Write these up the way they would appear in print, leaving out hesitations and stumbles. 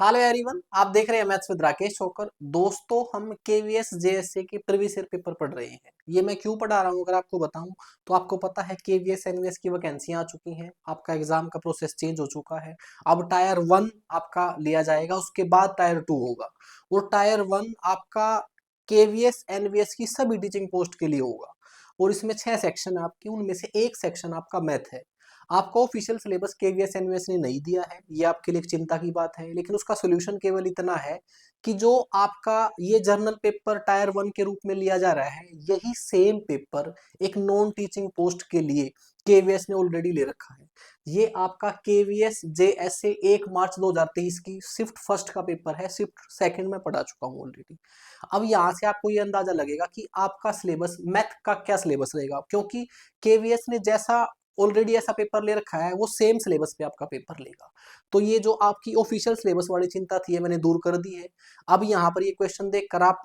Hello everyone, आप देख रहे हैं मैथ्स विद राकेश छोकर। दोस्तों, हम केवीएस जेएसए के प्रीवियस ईयर पेपर पढ़ रहे हैं। ये मैं क्यों पढ़ा रहा हूँ अगर आपको बताऊं तो आपको पता है केवीएस एनवीएस की वैकेंसियां आ चुकी हैं। आपका एग्जाम का प्रोसेस चेंज हो चुका है। अब टायर 1 आपका लिया जाएगा, उसके बाद टायर 2 होगा। और टायर 1 आपका केवीएस एनवीएस की सभी टीचिंग पोस्ट के लिए होगा। और इसमें 6 सेक्शन है आपके, उनमें से एक सेक्शन आपका मैथ है। आपका ऑफिशियल सिलेबस केवीएस एनवीएस ने नहीं दिया है, ये आपके लिए एक चिंता की बात है, लेकिन उसका सोल्यूशन केवल इतना है कि जो आपका ये जर्नल पेपर टायर 1 के रूप में लिया जा रहा है, यही सेम पेपर एक नॉन टीचिंग पोस्ट के लिए केवीएस ने ऑलरेडी ले रखा है। ये आपका केवीएस जेएसए 1 मार्च 2023 की शिफ्ट फर्स्ट का पेपर है। शिफ्ट सेकंड में पढ़ा चुका हूँ ऑलरेडी। अब यहाँ से आपको ये अंदाजा लगेगा कि आपका सिलेबस मैथ का क्या सिलेबस रहेगा, क्योंकि केवीएस ने जैसा ऑलरेडी ऐसा पेपर ले रखा है वो सेम सिलेबस पे आपका पेपर लेगा। तो ये जो आपकी ऑफिशियल सिलेबस वाली चिंता थी ये मैंने दूर कर दी है। अब यहाँ पर ये क्वेश्चन देखकर आप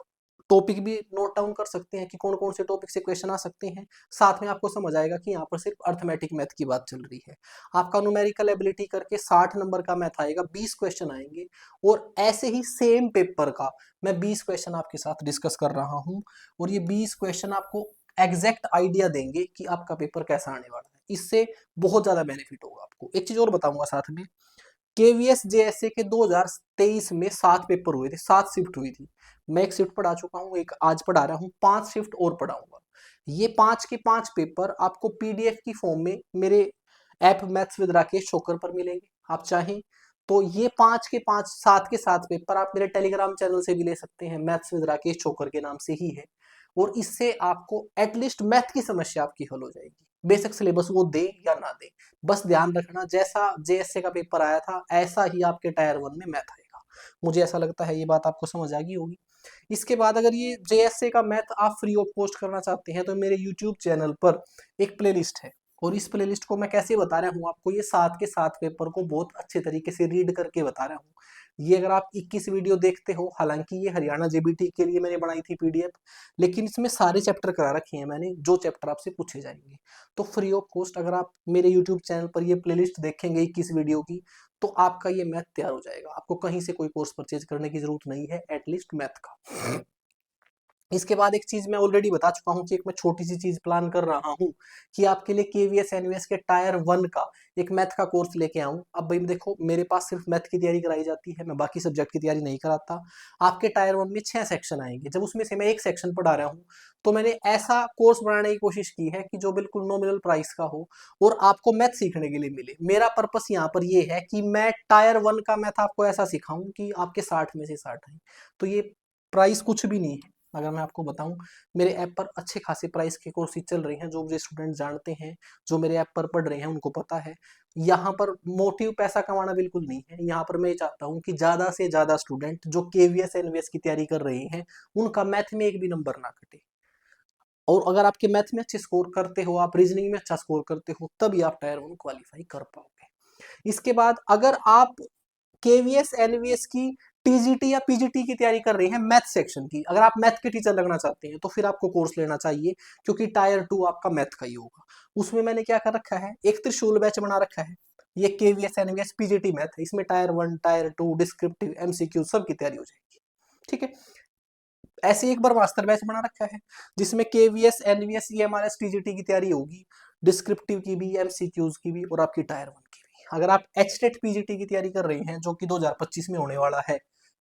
टॉपिक भी नोट डाउन कर सकते हैं कि कौन कौन से टॉपिक से क्वेश्चन आ सकते हैं। साथ में आपको समझ आएगा कि यहाँ पर सिर्फ अर्थमेटिक मैथ की बात चल रही है। आपका न्यूमेरिकल एबिलिटी करके 60 नंबर का मैथ आएगा, 20 क्वेश्चन आएंगे। और ऐसे ही सेम पेपर का मैं 20 क्वेश्चन आपके साथ डिस्कस कर रहा हूँ। और ये 20 क्वेश्चन आपको एग्जैक्ट आइडिया देंगे कि आपका पेपर कैसा आने वाला है। इससे बहुत ज्यादा बेनिफिट होगा आपको। एक चीज और बताऊंगा साथ में, केवीएस जेएसए के 2023 में 7 पेपर हुए थे, 7 शिफ्ट हुई थी। मैं एक शिफ्ट पढ़ा चुका हूँ, एक आज पढ़ा रहा हूँ, 5 शिफ्ट और पढ़ाऊंगा। ये 5 के 5 पेपर आपको पीडीएफ की फॉर्म में मेरे app maths with Rakesh Chhokar पर मिलेंगे। आप चाहें तो ये 5 के 5 7 के 7 पेपर आप मेरे टेलीग्राम चैनल से भी ले सकते हैं, मैथ्स विद राकेश छोकर के नाम से ही है। और इससे आपको एटलीस्ट मैथ की समस्या आपकी हल हो जाएगी। बेसिक सिलेबस वो दे या ना दे, बस ध्यान रखना जैसा जेएसए का पेपर आया था ऐसा ही आपके टायर 1 में मैथ आएगा। मुझे ऐसा लगता है ये बात आपको समझ आ गई होगी। इसके बाद अगर ये जेएसए का मैथ आप फ्री ऑफ कॉस्ट करना चाहते हैं तो मेरे यूट्यूब चैनल पर एक प्लेलिस्ट है। और इस प्लेलिस्ट को मैं कैसे बता रहा हूँ आपको, ये 7 के 7 पेपर को बहुत अच्छे तरीके से रीड करके बता रहा हूँ। ये अगर आप 21 वीडियो देखते हो, हालांकि ये हरियाणा जेबीटी के लिए मैंने बनाई थी पीडीएफ, लेकिन इसमें सारे चैप्टर करा रखे हैं मैंने, जो चैप्टर आपसे पूछे जाएंगे। तो फ्री ऑफ कॉस्ट अगर आप मेरे यूट्यूब चैनल पर ये प्लेलिस्ट देखेंगे 21 वीडियो की, तो आपका ये मैथ तैयार हो जाएगा। आपको कहीं से कोई कोर्स परचेज करने की जरूरत नहीं है, एटलीस्ट मैथ का। इसके बाद एक चीज मैं ऑलरेडी बता चुका हूँ कि एक मैं छोटी सी चीज प्लान कर रहा हूँ कि आपके लिए केवीएस एनवीएस के टायर 1 का एक मैथ का कोर्स लेके आऊं। अब भाई देखो, मेरे पास सिर्फ मैथ की तैयारी कराई जाती है, मैं बाकी सब्जेक्ट की तैयारी नहीं कराता। आपके टायर 1 में 6 सेक्शन आएंगे, जब उसमें से मैं एक सेक्शन पढ़ा रहा हूँ तो मैंने ऐसा कोर्स बनाने की कोशिश की है कि जो बिल्कुल नॉमिनल प्राइस का हो और आपको मैथ सीखने के लिए मिले। मेरा पर्पस यहाँ पर ये है कि मैं टायर 1 का मैथ आपको ऐसा सिखाऊं कि आपके 60 में से 60 आए। तो ये प्राइस कुछ भी नहीं है। अगर मैं आपको बताऊं, मेरे ऐप पर अच्छे खासे प्राइस के कोर्सेज चल रहे हैं, जो मुझे स्टूडेंट जानते हैं, जो मेरे ऐप पर पढ़ रहे हैं उनको पता है। यहाँ पर मोटिव पैसा कमाना बिल्कुल नहीं है। यहाँ पर मैं चाहता हूँ कि ज्यादा से ज्यादा स्टूडेंट जो केवीएस एनवीएस की तैयारी कर रहे हैं उनका मैथ में एक भी नंबर ना कटे। और अगर आपके मैथ में अच्छे स्कोर करते हो, आप रीजनिंग में अच्छा स्कोर करते हो, तभी आप टायर 1 क्वालिफाई कर पाओगे। इसके बाद अगर आप केवीएस एनवीएस की टीजीटी या पीजीटी की तैयारी कर रहे हैं मैथ सेक्शन की, अगर आप मैथ के टीचर लगना चाहते हैं तो फिर आपको कोर्स लेना चाहिए, क्योंकि टायर 2 आपका मैथ का ही होगा। उसमें मैंने क्या कर रखा है, एक त्रिशूल बैच बना रखा है। ये केवीएस एनवीएस पीजीटी मैथ है, इसमें टायर 1 टायर 2 डिस्क्रिप्टिव एमसीक्यू सब की तैयारी हो जाएगी। ठीक है। ऐसे एक बार मास्टर बैच बना रखा है जिसमें केवीएस एनवीएस ईएमआरएस टीजीटी की तैयारी होगी, डिस्क्रिप्टिव की भी, एमसीक्यूज की भी, और आपकी टायर 1 की भी। अगर आप एचटेट पीजीटी की तैयारी कर रहे हैं जो कि 2025 में होने वाला है,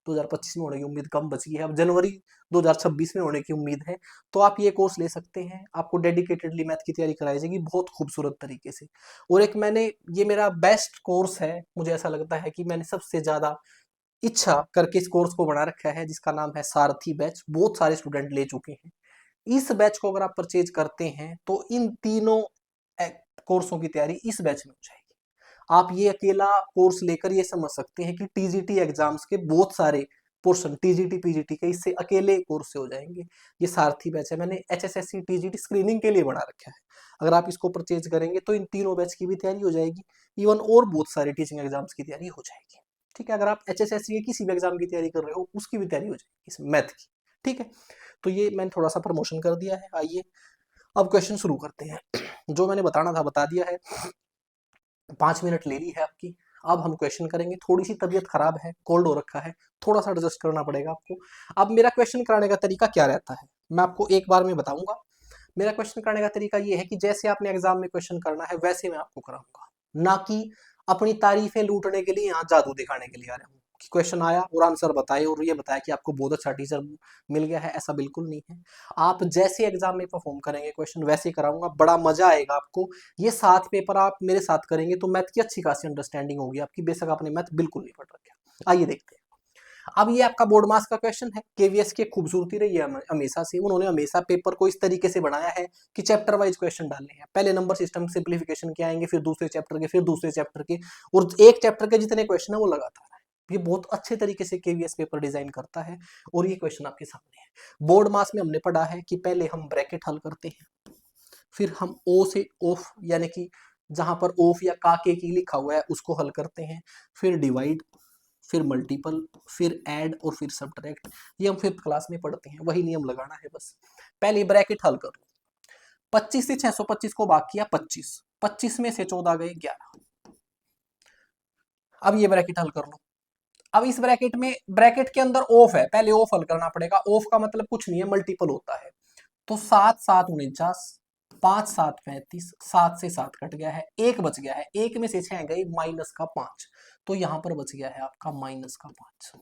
2025 में होने की उम्मीद कम बची है, अब जनवरी 2026 में होने की उम्मीद है, तो आप ये कोर्स ले सकते हैं। आपको डेडिकेटेडली मैथ की तैयारी कराई जाएगी बहुत खूबसूरत तरीके से। और एक मैंने, ये मेरा बेस्ट कोर्स है, मुझे ऐसा लगता है कि मैंने सबसे ज्यादा इच्छा करके इस कोर्स को बना रखा है, जिसका नाम है सारथी बैच। बहुत सारे स्टूडेंट ले चुके हैं। इस बैच को अगर आप परचेज करते हैं तो इन तीनों कोर्सों की तैयारी इस बैच में हो जाएगी। आप ये अकेला कोर्स लेकर ये समझ सकते हैं कि टीजीटी एग्जाम्स के बहुत सारे पोर्शन टीजीटी पीजीटी के इससे अकेले कोर्स से हो जाएंगे। ये सारथी बैच है, मैंने एचएसएससी टीजीटी स्क्रीनिंग के लिए बना रखा है। अगर आप इसको परचेज करेंगे तो इन तीनों बैच की भी तैयारी हो जाएगी, इवन और बहुत सारे टीचिंग एग्जाम्स की तैयारी हो जाएगी। ठीक है। अगर आप एचएसएससी के किसी भी एग्जाम की तैयारी कर रहे हो उसकी भी तैयारी हो जाएगी इस मैथ की। ठीक है। तो ये मैंने थोड़ा सा प्रमोशन कर दिया है। आइए अब क्वेश्चन शुरू करते हैं। जो मैंने बताना था बता दिया है, 5 मिनट ले ली है आपकी। अब हम क्वेश्चन करेंगे। थोड़ी सी तबीयत खराब है, कोल्ड हो रखा है, थोड़ा सा एडजस्ट करना पड़ेगा आपको। अब मेरा क्वेश्चन कराने का तरीका क्या रहता है, मैं आपको एक बार में बताऊंगा। मेरा क्वेश्चन करने का तरीका ये है कि जैसे आपने एग्जाम में क्वेश्चन करना है वैसे मैं आपको कराऊंगा, ना कि अपनी तारीफें लूटने के लिए, यहाँ जादू दिखाने के लिए आ रहा हूँ कि क्वेश्चन आया और आंसर बताए और ये बताया कि आपको बहुत अच्छा टीचर मिल गया है। ऐसा बिल्कुल नहीं है। आप जैसे एग्जाम में परफॉर्म करेंगे क्वेश्चन वैसे ही कराऊंगा, बड़ा मजा आएगा आपको। ये 7 पेपर आप मेरे साथ करेंगे तो मैथ की अच्छी खासी अंडरस्टैंडिंग होगी आपकी, बेशक आपने मैथ बिल्कुल नहीं पढ़ रखा। आइए देखते हैं। अब ये आपका बोर्ड मास का क्वेश्चन है। केवीएस की खूबसूरती रही है हमेशा से, उन्होंने हमेशा पेपर को इस तरीके से बनाया है कि चैप्टर वाइज क्वेश्चन डालने हैं। पहले नंबर सिस्टम सिंप्लीफिकेशन के आएंगे, फिर दूसरे चैप्टर के, फिर दूसरे चैप्टर के, और एक चैप्टर के जितने क्वेश्चन है वो लगातार है। ये बहुत अच्छे तरीके से केवीएस पेपर डिजाइन करता है और ये क्वेश्चन आपके सामने है। बोर्ड मास में हमने पढ़ा है कि पहले हम ब्रैकेट हल करते हैं, फिर हम ओ से ऑफ यानी कि जहां पर ऑफ या काके की लिखा हुआ है उसको हल करते हैं, फिर डिवाइड, फिर मल्टीपल, फिर ऐड और फिर सब्ट्रैक्ट। ये हम 5th क्लास में पढ़ते हैं, वही नियम लगाना है बस। पहले ब्रैकेट हल कर लो। 25 से 625 को भाग किया 25, 25 में से 14 गए 11। अब ये ब्रैकेट हल कर लो। अब इस ब्रैकेट में, ब्रैकेट के अंदर ऑफ है, पहले ऑफ हल करना पड़ेगा। ऑफ का मतलब कुछ नहीं है, मल्टीपल होता है। तो 7 7 49, 5 7 35, 7 से 7 कट गया है, 1 बच गया है, 1 में से 6 गई माइनस का 5, तो यहां पर बच गया है आपका माइनस का 5।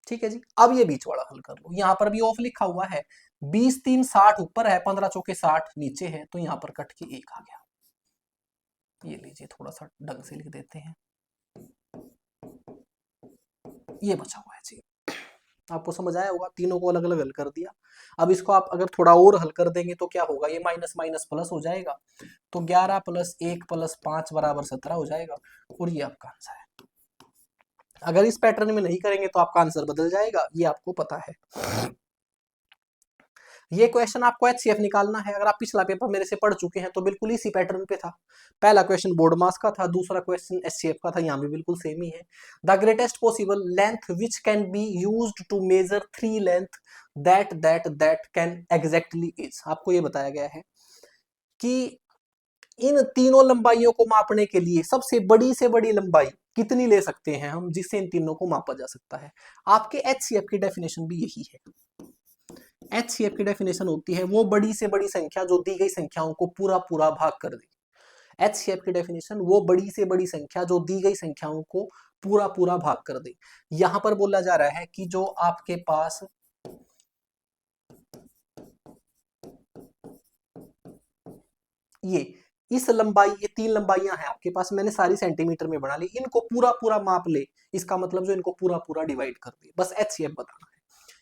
ठीक है जी। अब ये बीच वाला हल कर लो, यहां पर भी ऑफ लिखा हुआ है। 20 3 60 ऊपर है, 15 चौके 60 नीचे है, तो यहां पर कट के 1 आ गया। ये लीजिए, थोड़ा सा ढंग से लिख देते हैं, ये बचा हुआ है जी। आपको समझ आया होगा, तीनों को अलग अलग हल कर दिया। अब इसको आप अगर थोड़ा और हल कर देंगे तो क्या होगा, ये माइनस माइनस प्लस हो जाएगा, तो 11 + 1 + 5 = 17 हो जाएगा, और ये आपका आंसर है। अगर इस पैटर्न में नहीं करेंगे तो आपका आंसर बदल जाएगा, ये आपको पता है। ये क्वेश्चन आपको एचसीएफ निकालना है। अगर आप पिछला पेपर मेरे से पढ़ चुके हैं तो बिल्कुल इसी पैटर्न पे था। पहला क्वेश्चन बोर्ड मास का था, दूसरा क्वेश्चन एचसीएफ का था, यहाँ भी बिल्कुल सेम ही है। The greatest possible length which can be used to measure 3 length that can exactly is. आपको ये बताया गया है कि इन तीनों लंबाइयों को मापने के लिए सबसे बड़ी से बड़ी लंबाई कितनी ले सकते हैं हम, जिससे इन तीनों को मापा जा सकता है। आपके एचसीएफ की डेफिनेशन भी यही है। एचसीएफ की डेफिनेशन होती है वो बड़ी से बड़ी संख्या जो दी गई संख्याओं को पूरा पूरा भाग कर दे। एचसीएफ की डेफिनेशन वो बड़ी से बड़ी संख्या जो दी गई संख्याओं को पूरा पूरा भाग कर दे। यहां पर बोला जा रहा है कि जो आपके पास ये इस लंबाई, ये 3 लंबाइयां हैं आपके पास, मैंने सारी सेंटीमीटर में बना ली, इनको पूरा पूरा माप ले, इसका मतलब जो इनको पूरा पूरा डिवाइड कर दे। बस एचसीएफ बताना है।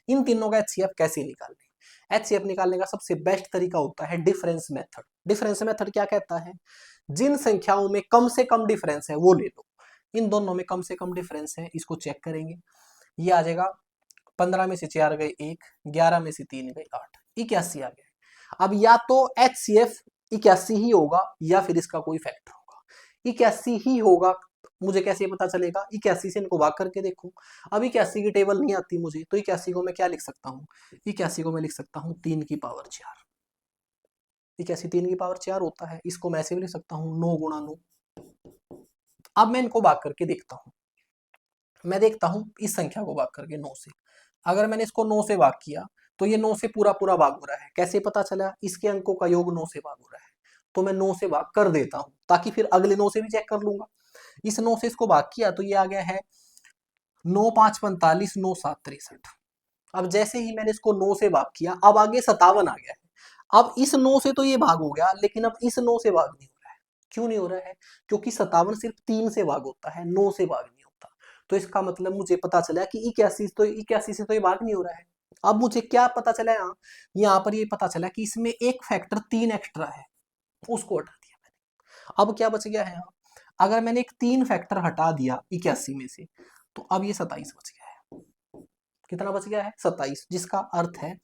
इन तीनों का एचसीएफ कैसे निकालने, एचसीएफ निकालने का सबसे बेस्ट तरीका होता है डिफरेंस मेथड। डिफरेंस मेथड क्या कहता है, जिन संख्याओं में कम से कम डिफरेंस है वो ले लो। इन दोनों में कम से कम डिफरेंस है, इसको चेक करेंगे। ये आ जाएगा 15 में से 4 गए 1, 11 में से 3 गए 8, 81 आ गया। अब या तो एचसीएफ 81 ही होगा या फिर इसका कोई फैक्टर होगा। 81 ही होगा, मुझे कैसे पता चलेगा, 81 से इनको भाग करके देखो। अब 81 की टेबल नहीं आती मुझे, तो 81 को मैं क्या लिख सकता हूँ, 81 को मैं लिख सकता हूँ 3 की पावर 4। 81 3 की पावर 4 होता है, इसको मैं ऐसे भी लिख सकता हूँ 9 × 9। अब मैं इनको भाग करके देखता हूँ, मैं देखता हूँ इस संख्या को भाग करके 9 से। अगर मैंने इसको 9 से भाग किया तो ये 9 से पूरा पूरा भाग हो रहा है। कैसे पता चला, इसके अंकों का योग 9 से भाग हो रहा है, तो मैं 9 से भाग कर देता हूं ताकि फिर अगले 9 से भी चेक कर लूंगा। इस 9 से इसको भाग किया तो ये आ गया है 9 5 45, 9 7 63। अब जैसे ही मैंने इसको 9 से भाग किया, अब आगे 57 आ गया है। अब इस 9 से तो ये भाग हो गया, लेकिन अब इस 9 से भाग नहीं हो रहा है। क्यों नहीं हो रहा है, क्योंकि 57 सिर्फ 3 से भाग होता है, 9 से भाग नहीं होता। तो इसका मतलब मुझे पता चला कि 81 से तो ये भाग नहीं हो रहा है। अब मुझे क्या पता चला, यहाँ पर ये पता चला कि इसमें एक फैक्टर 3 एक्स्ट्रा है, उसको हटा दिया मैंने। अब क्या बच गया है, अगर मैंने एक 3 फैक्टर हटा दिया 81 में से, तो अब ये 27 बच गया है। कितना बच गया है, 27, जिसका अर्थ है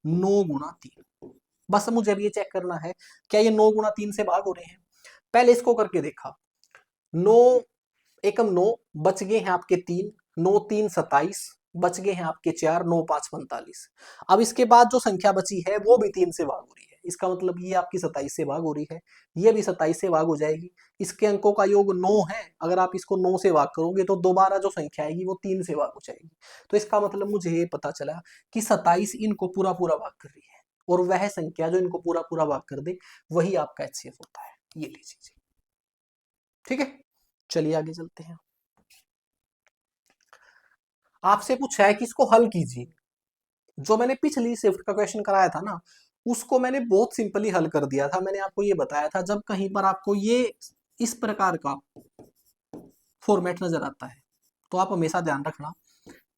9 × 3। बस मुझे अब ये चेक करना है क्या ये 9 × 3 से भाग हो रहे हैं। पहले इसको करके देखा, 9 एकम 9 बच गए हैं आपके 3, 9 3 27, बच गए हैं आपके 4, 9 5 45। अब इसके बाद जो संख्या बची है वो भी 3 से भाग हो रही है, इसका मतलब ये आपकी 27 से भाग हो रही है, ये भी 27 से भाग हो जाएगी। इसके अंकों का योग 9 है, अगर आप इसको 9 से भाग करोगे तो दोबारा जो संख्या आएगी वो 3 से भाग हो जाएगी। तो इसका मतलब मुझे ये पता चला कि 27 इनको पूरा पूरा भाग कर रही है, और वह संख्या जो इनको पूरा पूरा भाग कर दे वही आपका HCF होता है। ये लीजिए जी, ठीक है। चलिए आगे चलते हैं। आपसे पूछा है कि इसको हल कीजिए। जो मैंने पिछली शिफ्ट का क्वेश्चन कराया था ना, उसको मैंने बहुत सिंपली हल कर दिया था। मैंने आपको ये बताया था, जब कहीं पर आपको ये इस प्रकार का फॉर्मेट नजर आता है तो आप हमेशा ध्यान रखना,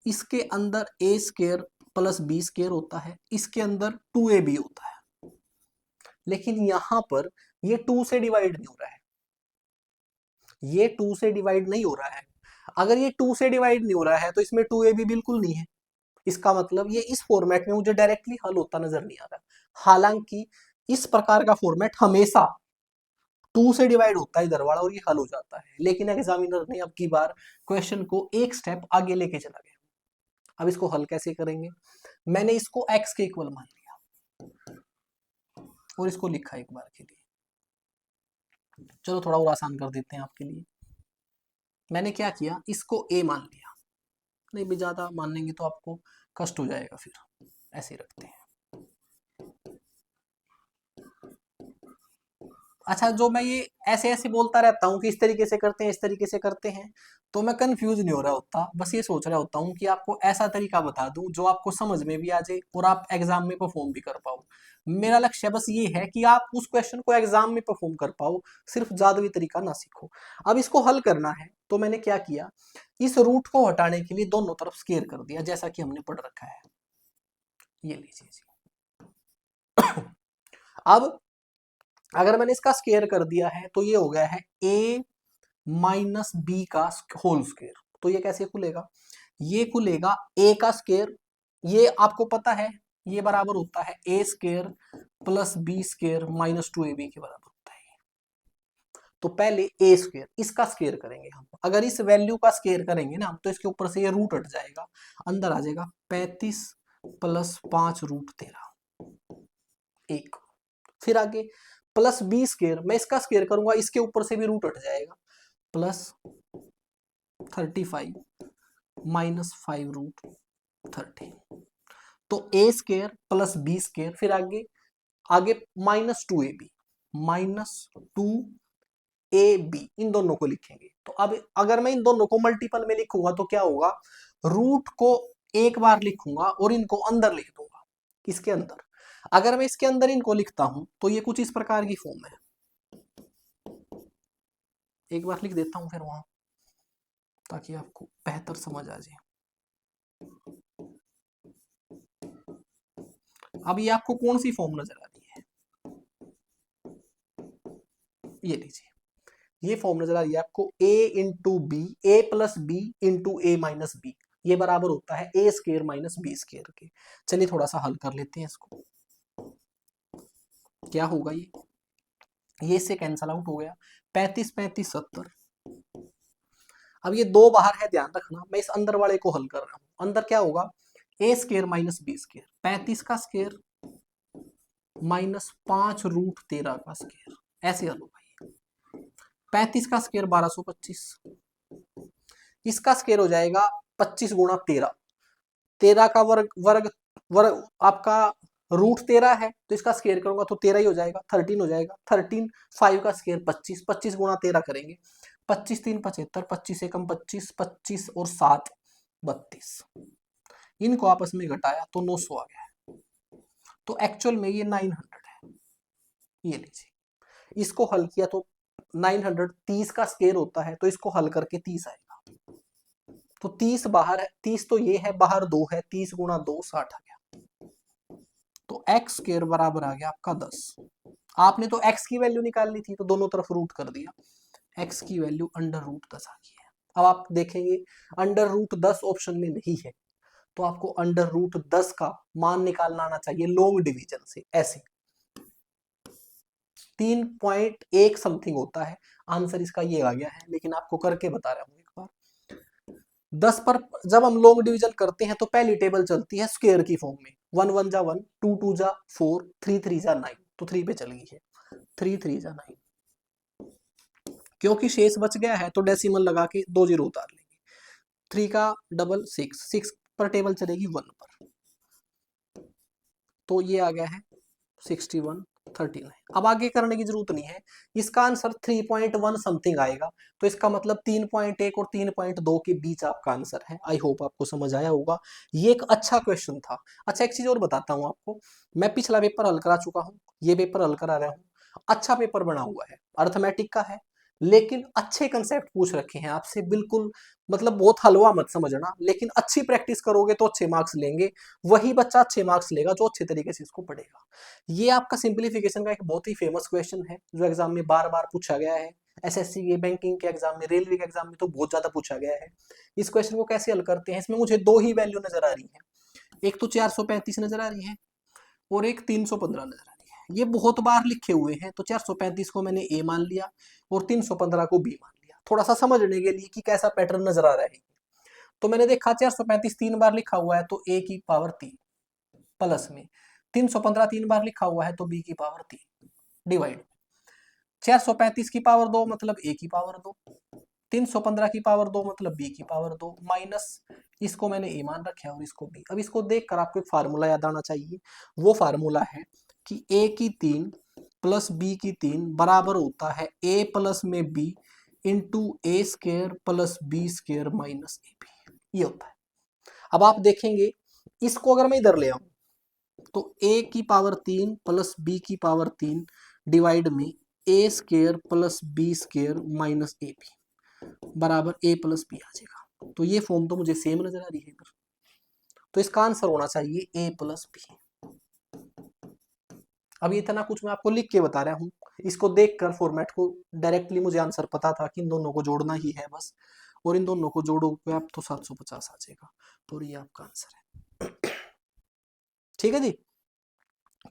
इसके अंदर ए स्क्वायर प्लस बी स्क्वायर होता है, इसके अंदर 2ab होता है, लेकिन यहां पर ये 2 से डिवाइड नहीं हो रहा है, ये 2 से डिवाइड नहीं हो रहा है। अगर ये 2 से डिवाइड नहीं हो रहा है तो इसमें 2ab बिल्कुल नहीं है। इसका मतलब ये इस फॉर्मेट में मुझे डायरेक्टली हल होता नजर नहीं आ रहा। हालांकि इस प्रकार का फॉर्मेट हमेशा 2 से डिवाइड होता है इधर वाला और ये हल हो जाता है, लेकिन एग्जामिनर ने अब की बार क्वेश्चन को एक स्टेप आगे लेके चला गया। अब इसको हल कैसे करेंगे? मैंने इसको x के इक्वल मान लिया और इसको लिखा एक बार के लिए। चलो थोड़ा और आसान कर देते हैं आपके लिए। मैंने क्या किया, इसको a मान लिया। नहीं भी ज्यादा मानेंगे तो आपको कष्ट हो जाएगा, फिर ऐसे रखते हैं। अच्छा, जो मैं ये ऐसे ऐसे बोलता रहता हूँ कि इस तरीके से करते हैं, इस तरीके से करते हैं, तो मैं कंफ्यूज नहीं हो रहा होता, बस ये सोच रहा होता हूँ कि आपको ऐसा तरीका बता दूं जो आपको समझ में भी आ जाए और आप एग्जाम में परफॉर्म भी कर पाओ। मेरा लक्ष्य बस ये है कि आप उस क्वेश्चन को एग्जाम में परफॉर्म कर पाओ, सिर्फ जादुई तरीका ना सीखो। अब इसको हल करना है तो मैंने क्या किया, इस रूट को हटाने के लिए दोनों तरफ स्क्वायर कर दिया, जैसा कि हमने पढ़ रखा है। ये लीजिए जी। अब अगर मैंने इसका स्क्वायर कर दिया है तो ये हो गया है a माइनस बी का होल स्क्वायर। तो ये कैसे खुलेगा, ये खुलेगा a का स्क्वायर, ये आपको पता है ये बराबर होता है a square plus B square minus 2ab के बराबर होता है। तो पहले a स्क्वायर, इसका स्क्वायर करेंगे हम। अगर इस वैल्यू का स्क्वायर करेंगे ना तो इसके ऊपर से ये रूट हट जाएगा, अंदर आ जाएगा 35 प्लस 5 रूट 13 एक। फिर आगे प्लस बी स्क्वायर, मैं इसका स्क्वायर करूंगा, इसके ऊपर से भी रूट हट जाएगा, प्लस 35 माइनस 5 रूट 13। तो ए स्क्वायर प्लस बी स्क्वायर, फिर आगे आगे -2ab, -2ab, इन दोनों को लिखेंगे। तो अब अगर मैं इन दोनों को मल्टीपल में लिखूंगा तो क्या होगा, रूट को एक बार लिखूंगा और इनको अंदर लिख दूंगा, इसके अंदर। अगर मैं इसके अंदर इनको लिखता हूं तो ये कुछ इस प्रकार की फॉर्म है। एक बार लिख देता हूं फिर वहां, ताकि आपको बेहतर समझ आ जाए। अब ये आपको कौन सी फॉर्म नजर आ रही है, ये लीजिए, ये फॉर्म नजर आ रही है आपको a into b, a plus b into a minus b, ये बराबर होता है a square minus b square के। चलिए थोड़ा सा हल कर लेते हैं इसको। क्या होगा ये इससे कैंसल आउट हो गया, 35 35 70। अब ये दो बाहर है, ध्यान रखना, मैं इस अंदर वाले को हल कर रहा हूं। अंदर क्या होगा, ए स्क्वायर माइनस बी स्क्वायर, 35 का स्क्वायर माइनस 5 रूट 13 का स्क्वायर, ऐसे हल होगा ये। 35 का स्क्वायर 1225, इसका स्क्वायर हो जाएगा 25 गुणा 13, 13 का वर्ग वर्ग वर्ग आपका रूट 13 है, तो इसका स्क्वायर करूंगा तो 13 ही हो जाएगा, 13 हो जाएगा। 13, 5 का स्क्वायर 25, 25 गुणा 13 करेंगे, 25 3 75, 25 एकम 25, 25 और 7 32, इनको आपस में घटाया तो 900 आ गया है। तो एक्चुअल में ये 900 है। ये लीजिए, इसको हल किया तो 900 30 का स्क्वायर होता है, तो इसको हल करके 30 आएगा। तो 30 बाहर है, 30 तो ये है, बाहर 2 है, 30 गुणा 2 60 आ गया। तो एक्स स्क्वायर बराबर आ गया आपका 10। आपने तो x की वैल्यू निकालनी थी तो दोनों तरफ रूट कर दिया, x की वैल्यू अंडर रूट 10 आ गई है। अब आप देखेंगे अंडर रूट 10 ऑप्शन में नहीं है, तो आपको अंडर रूट 10 का मान निकालना आना चाहिए लॉन्ग डिवीजन से। ऐसे 3.1 समथिंग होता है, आंसर इसका ये आ गया है, लेकिन आपको करके बता रहा हूं एक बार। 10 पर जब हम लॉन्ग डिवीजन करते हैं तो पहली टेबल चलती है स्क्वायर की फॉर्म में, 1 1 जा 1, 2 2 जा 4, 3 3 जा 9। तो 3 पे चल गई है, 3 3 जा 9। क्योंकि शेष बच गया है तो डेसिमल लगा के 2 जीरो उतार लेंगे। 3 का डबल 6, 6 पर टेबल चलेगी 1 पर, तो ये आ गया है 61 39। अब आगे करने की जरूरत नहीं है, इसका आंसर 3.1 समथिंग आएगा, तो इसका मतलब 3.1 और 3.2 के बीच आपका आंसर है। आई होप आपको समझ आया होगा, ये एक अच्छा क्वेश्चन था। अच्छा एक चीज और बताता हूँ आपको, मैं पिछला पेपर हल करा चुका हूँ, ये पेपर हल करा रहा हूँ। अच्छा पेपर बना हुआ है, अर्थमेटिक का है, लेकिन अच्छे कंसेप्ट पूछ रखे हैं आपसे, बिल्कुल मतलब बहुत हलवा मत समझना, लेकिन अच्छी प्रैक्टिस करोगे तो अच्छे मार्क्स लेंगे। वही बच्चा अच्छे मार्क्स लेगा जो अच्छे तरीके से इसको पढ़ेगा। ये आपका सिंप्लीफिकेशन का एक बहुत ही फेमस क्वेश्चन है जो एग्जाम में बार बार पूछा गया है। एसएससी के, बैंकिंग के एग्जाम में, रेलवे के एग्जाम में तो बहुत ज्यादा पूछा गया है। इस क्वेश्चन को कैसे हल करते हैं, इसमें मुझे दो ही वैल्यू नजर आ रही है, एक तो 435 नजर आ रही है और एक 315 नजर आ रही है। ये बहुत बार लिखे हुए हैं, तो 435 को मैंने ए मान लिया और 315 को बी मान लिया, थोड़ा सा समझने के लिए कि कैसा पैटर्न नजर आ रहा है। तो मैंने देखा 435 3 बार लिखा हुआ है तो ए की पावर 3 प्लस में, 315 3 बार लिखा हुआ है तो बी की पावर 3 डिवाइड, 435 की पावर 2 मतलब ए की पावर 2, 315 की पावर 2 मतलब बी की पावर 2, माइनस इसको मैंने ए मान रखा है और इसको बी। अब इसको देखकर आपको एक फार्मूला याद आना चाहिए, वो फार्मूला है कि ए की 3 प्लस बी की 3 बराबर होता है ए प्लस में b into a square plus B square minus A b, ये होता है। अब आप देखेंगे इसको अगर मैं इधर ले आऊं तो ए की पावर 3 प्लस बी की पावर 3 डिवाइड में A square plus B square minus A B बराबर ए प्लस बी आ जाएगा। तो ये फॉर्म तो मुझे सेम नजर आ रही है इधर, तो इसका आंसर होना चाहिए ए प्लस बी। अभी इतना कुछ मैं आपको लिख के बता रहा हूँ, इसको देखकर फॉर्मेट को डायरेक्टली मुझे आंसर पता था कि इन दोनों को जोड़ना ही है बस, और इन दोनों को जोड़ोगे आप तो 750 आ जाएगा, तो ये आपका आंसर है। ठीक है जी,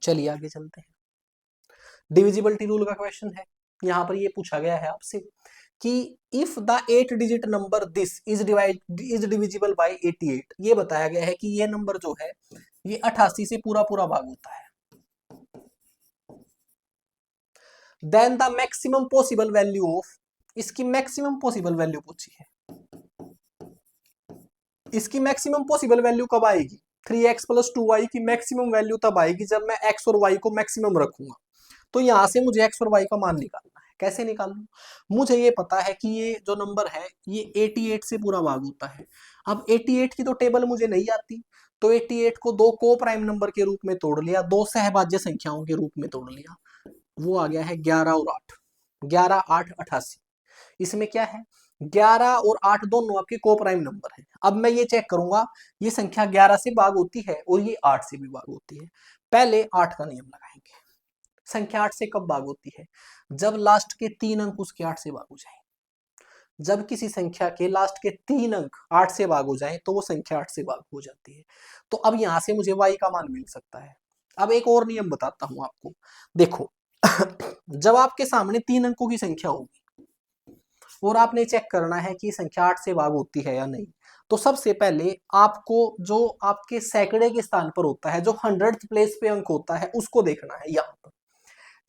चलिए आगे चलते हैं। डिविजिबिलिटी रूल का क्वेश्चन है, यहाँ पर ये पूछा गया है आपसे कि if the 8 digit number this is divisible by 88, ये बताया गया है कि ये नंबर जो है ये 88 से पूरा पूरा भाग होता है, then the maximum possible value of, इसकी मैक्सिमम पॉसिबल वैल्यू पूछी है, इसकी मैक्सिमम पॉसिबल वैल्यू कब आएगी, 3x प्लस 2y की मैक्सिमम वैल्यू तब आएगी जब मैं x और y को मैक्सिमम रखूंगा। तो यहां से मुझे x और y का मान निकालना है, कैसे निकालूं, मुझे ये पता है कि ये जो नंबर है ये 88 से पूरा भाग होता है। अब 88 की तो टेबल मुझे नहीं आती, तो 88 को दो को प्राइम नंबर के रूप में तोड़ लिया, दो सहभाज्य संख्याओं के रूप में तोड़ लिया, वो आ गया है 11 और 8, 11 8 88। इसमें क्या है, 11 और 8 दोनों आपके को प्राइम नंबर है। अब मैं ये चेक करूंगा, ये संख्या 11 से भाग होती है और ये 8 से भी भाग होती है। पहले 8 का नियम लगाएंगे, संख्या 8 से कब भाग होती है, जब लास्ट के 3 अंक उसके 8 से भाग हो जाए। जब किसी संख्या के लास्ट के 3 अंक 8 से भाग हो जाए तो वो संख्या 8 से भाग हो जाती है। तो अब यहां से मुझे y का मान मिल सकता है। अब एक और नियम बताता हूं आपको, देखो जब आपके सामने 3 अंकों की संख्या होगी और आपने चेक करना है कि संख्या 8 से भाग होती है या नहीं, तो सबसे पहले आपको जो आपके सैकड़े के स्थान पर होता है, जो 100th प्लेस पे अंक होता है, उसको देखना है।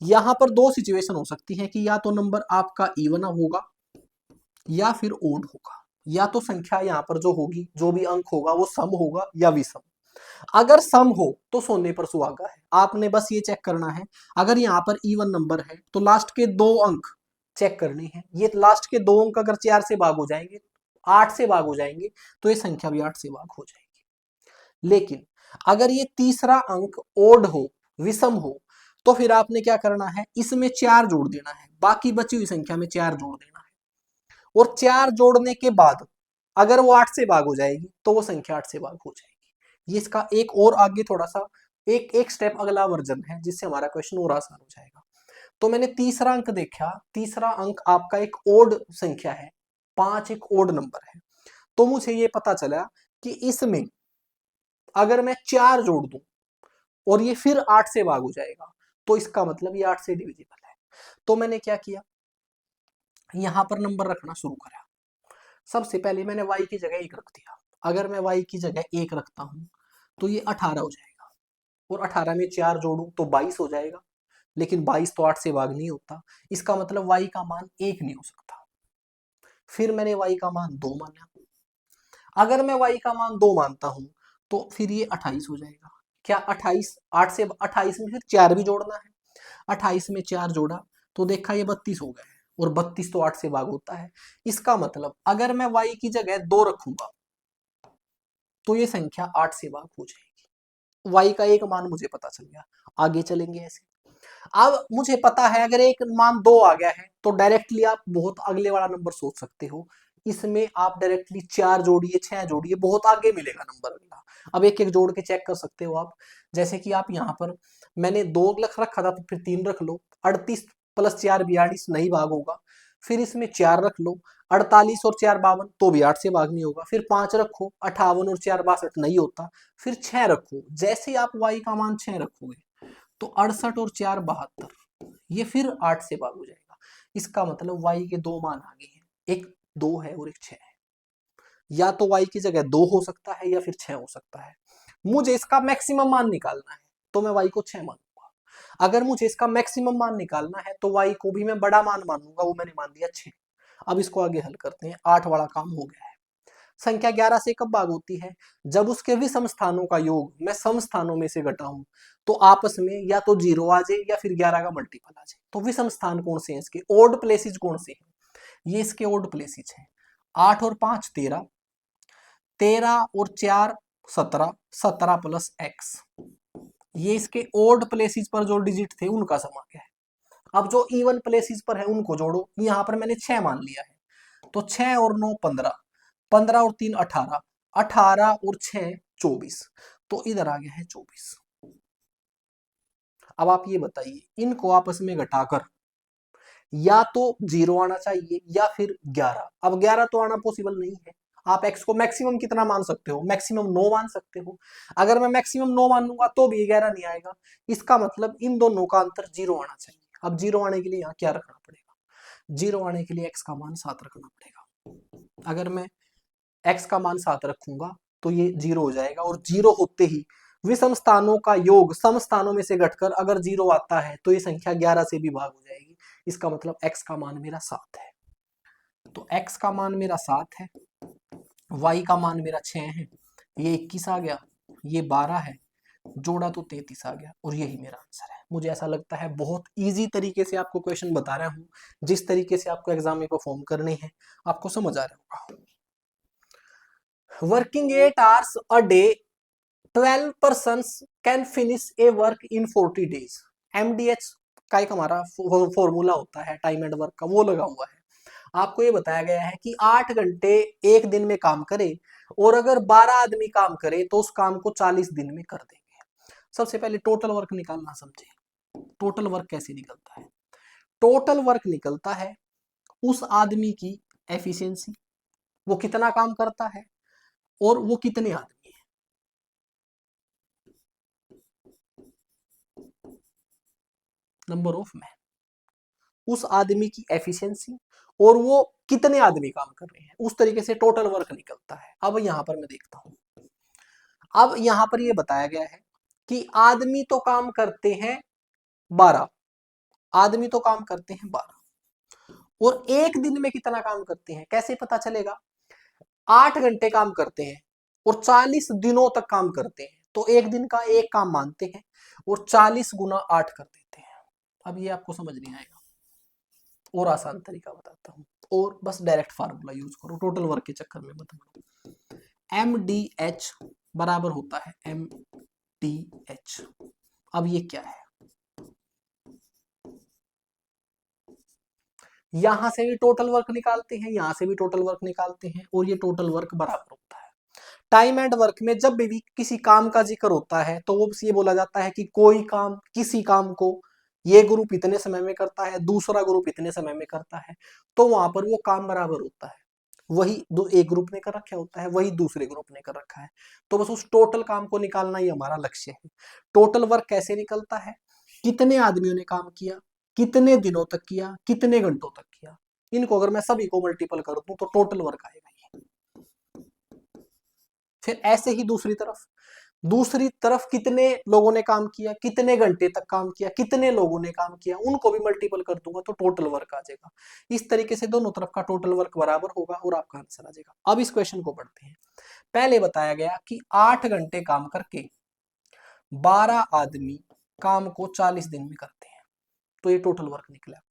यहाँ पर दो सिचुएशन हो सकती है कि या तो नंबर आपका इवन होगा या फिर ओड होगा, या तो संख्या यहाँ पर जो होगी, जो भी अंक होगा वो सम होगा या विषम। अगर सम हो तो सोने पर सुहागा है, आपने बस ये चेक करना है, अगर यहाँ पर इवन नंबर है तो लास्ट के 2 अंक चेक करने हैं, ये लास्ट के 2 अंक अगर 4 से भाग हो जाएंगे, 8 से भाग हो जाएंगे, तो ये संख्या भी 8 से भाग हो जाएगी। लेकिन अगर ये तीसरा अंक ओड हो, विषम हो, तो फिर आपने क्या करना है, इसमें 4 जोड़ देना है, बाकी बची हुई संख्या में 4 जोड़ देना है, और 4 जोड़ने के बाद अगर वो 8 से भाग हो जाएगी तो वो संख्या 8 से भाग हो जाएगी। ये इसका एक और आगे थोड़ा सा एक स्टेप अगला वर्जन है, जिससे हमारा क्वेश्चन और आसान हो जाएगा। तो मैंने तीसरा अंक देखा, तीसरा अंक आपका एक ओड संख्या है, 5 एक ओड नंबर है, तो मुझे ये पता चला कि इसमें अगर मैं 4 जोड़ दूं और ये फिर 8 से भाग हो जाएगा, तो इसका मतलब ये 8 से डिविजिबल है। तो मैंने क्या किया, यहां पर नंबर रखना शुरू करा। सबसे पहले मैंने y की जगह 1 रख दिया, अगर मैं y की जगह 1 रखता हूं तो ये 18 हो जाएगा, और 18 में 4 जोड़ू तो 22 हो जाएगा, लेकिन 22 तो 8 से भाग नहीं होता, इसका मतलब y का मान 1 नहीं हो सकता। फिर मैंने y का मान 2 माना। अगर मैं y का मान 2 मानता हूं तो फिर ये 28 हो जाएगा। क्या 28, 8 से 28 में फिर 4 भी जोड़ना है, 28 में 4 जोड़ा तो देखा ये 32 हो गया है, और 32 तो 8 से भाग होता है। इसका मतलब अगर मैं y की जगह 2 रखूंगा तो ये संख्या 8 से भाग हो जाएगी। y का एक मान मुझे पता चल गया, आगे चलेंगे ऐसे। अब मुझे पता है अगर एक मान 2 आ गया है तो डायरेक्टली आप बहुत अगले वाला नंबर सोच सकते हो, इसमें आप डायरेक्टली 4 जोड़िए 6 जोड़िए, बहुत आगे मिलेगा नंबर अगला। अब एक एक जोड़ के चेक कर सकते हो आप, जैसे कि आप यहाँ पर मैंने 2 लख रखा था तो फिर 3 रख लो, 38 प्लस 4 42 नहीं भाग होगा। फिर इसमें 4 रख लो, 48 और 4 52 तो भी 8 से भाग नहीं होगा। फिर 5 रखो, 58 और 4 62 नहीं होता। फिर 6 रखो, जैसे आप y का मान 6 रखोगे तो 68 और 4 72, ये फिर 8 से भाग हो जाएगा। इसका मतलब y के दो मान आ गए हैं, एक 2 है और एक 6 है। या तो y की जगह 2 हो सकता है या फिर 6 हो सकता है। मुझे इसका मैक्सिमम मान निकालना है तो मैं y को 6 मानूंगा। अगर मुझे इसका मैक्सिमम मान निकालना है तो y को भी मैं बड़ा मान मानूंगा, वो मैंने मान दिया 6। अब इसको आगे हल करते हैं, 8 वाला काम हो गया है। संख्या 11 से कब भाग होती है? जब उसके विषम स्थानों का योग मैं सम स्थानों में से घटाऊं तो आपस में या तो 0 आ जाए या फिर 11 का मल्टीपल आ जाए। तो विषम स्थान कौन से हैं इसके, ओड प्लेसेज कौन से हैं? ये इसके ओड प्लेसेज हैं। 8 और 5 13, 13 और 4 17, 17 प्लस x, ये इसके ओड प्लेसेज पर जो डिजिट थे उनका सम आ गया है। अब जो इवन प्लेसेस पर है उनको जोड़ो, यहाँ पर मैंने 6 मान लिया है तो 6 और 9 15, 15 और 3 18, 18 और 6 24, तो इधर आ गया है 24। अब आप ये बताइए इनको आपस में घटाकर या तो 0 आना चाहिए या फिर 11। अब 11 तो आना पॉसिबल नहीं है। आप x को मैक्सिमम कितना मान सकते हो? मैक्सिमम 9 मान सकते हो। अगर मैं मैक्सिमम 9 मानूंगा तो भी 11 नहीं आएगा। इसका मतलब इन दोनों का अंतर 0 आना चाहिए। अब 0 आने के लिए यहाँ क्या रखना पड़ेगा? 0 आने के लिए x का मान 7 रखना पड़ेगा। अगर मैं x का मान 7 रखूंगा तो ये 0 हो जाएगा, और 0 होते ही विषम स्थानों का योग सम स्थानों में से घटकर अगर 0 आता है तो ये संख्या 11 से भी भाग हो जाएगी। इसका मतलब x का मान मेरा 7 है। तो x का मान मेरा 7 है, y का मान मेरा 6 है, ये 21 आ गया, ये 12 है, जोड़ा तो 33 आ गया, और यही मेरा आंसर है। मुझे ऐसा लगता है बहुत इजी तरीके से आपको क्वेश्चन बता रहा हूं, जिस तरीके से आपको एग्जाम में परफॉर्म करने हैं आपको समझ आ रहा होगा। Working 8 hours a day, 12 persons can finish a work in 40 days। MDH का एक हमारा फॉर्मूला होता है टाइम एंड वर्क का, वो लगा हुआ है। आपको ये बताया गया है कि 8 घंटे एक दिन में काम करे, और अगर 12 आदमी काम करे तो उस काम को 40 दिन में कर देंगे। सबसे पहले टोटल वर्क निकालना समझे। टोटल वर्क कैसे निकलता है? टोटल वर्क निकलता है उस आदमी की एफिशिएंसी, वो कितना काम करता है और वो कितने आदमी हैं, नंबर ऑफ मैन, उस आदमी की एफिशिएंसी और वो कितने आदमी काम कर रहे हैं, उस तरीके से टोटल वर्क निकलता है। अब यहां पर मैं देखता हूं, अब यहां पर ये बताया गया है कि आदमी तो काम करते हैं 12, आदमी तो काम करते हैं 12, और एक दिन में कितना काम करते हैं कैसे पता चलेगा? 8 घंटे काम करते हैं और 40 दिनों तक काम करते हैं, तो एक दिन का एक काम मानते हैं और 40 गुना 8 कर देते हैं। अब ये आपको समझ नहीं आएगा, और आसान तरीका बताता हूं, और बस डायरेक्ट फार्मूला यूज करो, टोटल वर्क के चक्कर में मत पड़ो। MDH बराबर होता है MDH। अब ये क्या है? यहां से भी टोटल वर्क निकालते हैं, यहां से भी टोटल वर्क निकालते हैं, और ये टोटल वर्क बराबर होता है। टाइम एंड वर्क में जब भी किसी काम का जिक्र होता है तो वो ये बोला जाता है कि कोई काम, किसी काम को ये ग्रुप इतने समय में करता है, दूसरा ग्रुप इतने समय में करता है, तो वहां पर वो काम बराबर होता है। वही एक ग्रुप ने कर रखा होता है, वही दूसरे ग्रुप ने कर रखा है। तो बस उस टोटल काम को निकालना ही हमारा लक्ष्य है। टोटल वर्क कैसे निकलता है? कितने आदमियों ने काम किया, कितने दिनों तक किया, कितने घंटों तक किया, इनको अगर मैं सभी को मल्टीपल कर दूं तो टोटल वर्क आएगा ये। फिर ऐसे ही दूसरी तरफ दूसरी तरफ कितने लोगों ने काम किया, कितने घंटे तक काम किया, कितने लोगों ने काम किया, उनको भी मल्टीपल कर दूंगा तो टोटल वर्क आ जाएगा। इस तरीके से दोनों तरफ का टोटल वर्क बराबर होगा और आपका आंसर आ जाएगा। अब इस क्वेश्चन को पढ़ते हैं। पहले बताया गया कि 8 घंटे काम करके 12 आदमी काम को 40 दिन में करते हैं, तो ये टोटल वर्क निकला।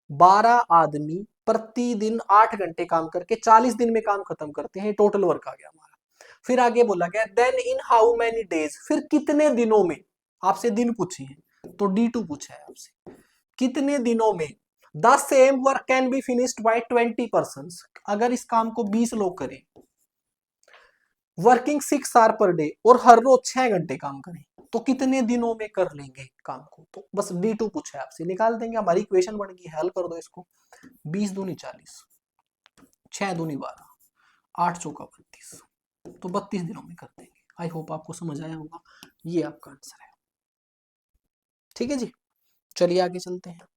12 आदमी प्रतिदिन 8 घंटे काम करके 40 दिन में काम खत्म करते हैं, टोटल वर्क आ गया हमारा। फिर आगे बोला गया then in how many days, फिर कितने दिनों में, आपसे दिन पूछे हैं तो D2 पूछा है आपसे, कितने दिनों में the same work can be finished by 20 person, अगर इस काम को 20 लोग करें, वर्किंग 6 आवर पर डे, और हर रोज 6 घंटे काम करें, तो कितने दिनों में कर लेंगे काम को। तो बस D2 पूछा है आपसे, निकाल देंगे, हमारी इक्वेशन बन गई, हल कर दो इसको। 20 दूनी 40, 6 दूनी 12, 8 चौका 32, तो 32 दिनों में कर देंगे। आई होप आपको समझ आया होगा, ये आपका आंसर है। ठीक है जी, चलिए आगे चलते हैं।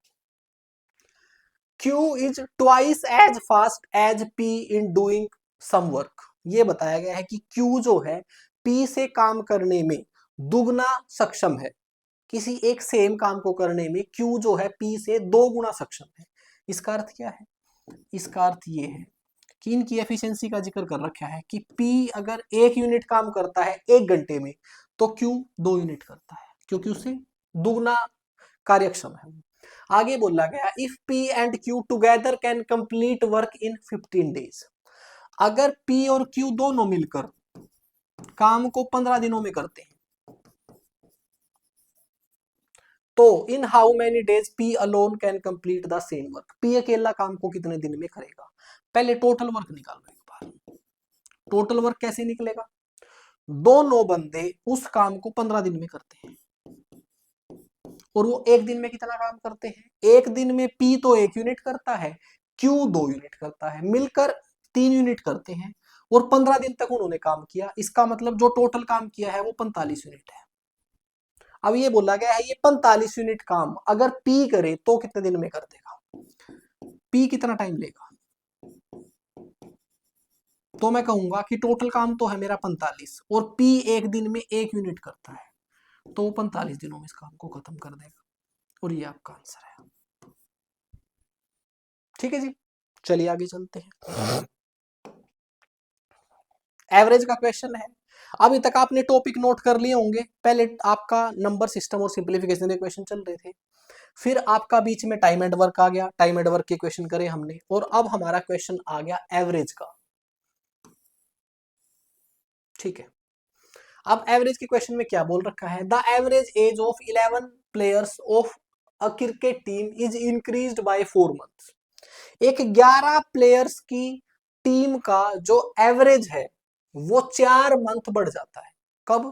Q is twice as fast as P in doing some work, ये बताया गया है कि Q जो है P से काम करने में दुगना सक्षम है, किसी एक सेम काम को करने में Q जो है P से 2 गुना सक्षम है। इसका अर्थ क्या है, इसका अर्थ ये है कि इनकी एफिशिएंसी का जिक्र कर रखा है कि P अगर 1 यूनिट काम करता है 1 घंटे में, तो Q 2 यूनिट करता है, क्योंकि उससे दुगना कार्यक्षम है। आगे बोला गया if P and Q together can complete work in 15 days, अगर P और Q दोनों मिलकर काम को 15 दिनों में करते हैं, तो इन how many days P alone can complete the same work, P अकेला काम को कितने दिन में करेगा। पहले टोटल वर्क निकालो एक बार। टोटल वर्क कैसे निकलेगा, दोनों बंदे उस काम को 15 दिन में करते हैं, और वो एक दिन में कितना काम करते हैं, एक दिन में P तो 1 यूनिट करता है, Q 2 यूनिट करता है, मिलकर 3 यूनिट करते हैं, और 15 दिन तक उन्होंने काम किया। इसका मतलब जो टोटल काम किया है वो 45 यूनिट है। अब ये बोला गया है ये 45 यूनिट काम अगर P करे तो कितने दिन में कर देगा, P कितना टाइम लेगा, तो मैं कहूंगा कि टोटल काम तो है मेरा 45 और P एक दिन में 1 यूनिट करता है, तो 45 दिनों में इस काम को खत्म कर देगा, और ये आपका आंसर है। ठीक है जी, चलिए आगे चलते हैं। एवरेज का क्वेश्चन है। अभी तक आपने टॉपिक नोट कर लिए होंगे, पहले आपका नंबर सिस्टम और सिंप्लीफिकेशन के क्वेश्चन चल रहे थे, फिर आपका बीच में टाइम एंड वर्क आ गया, टाइम एंड वर्क के क्वेश्चन करे हमने, और अब हमारा क्वेश्चन आ गया एवरेज का। ठीक है, अब एवरेज के क्वेश्चन में क्या बोल रखा है, the average as of 11 players of a cricket team is increased by 4 months, एक 11 प्लेयर्स की टीम का जो एवरेज है वो 4 मंथ बढ़ जाता है। कब,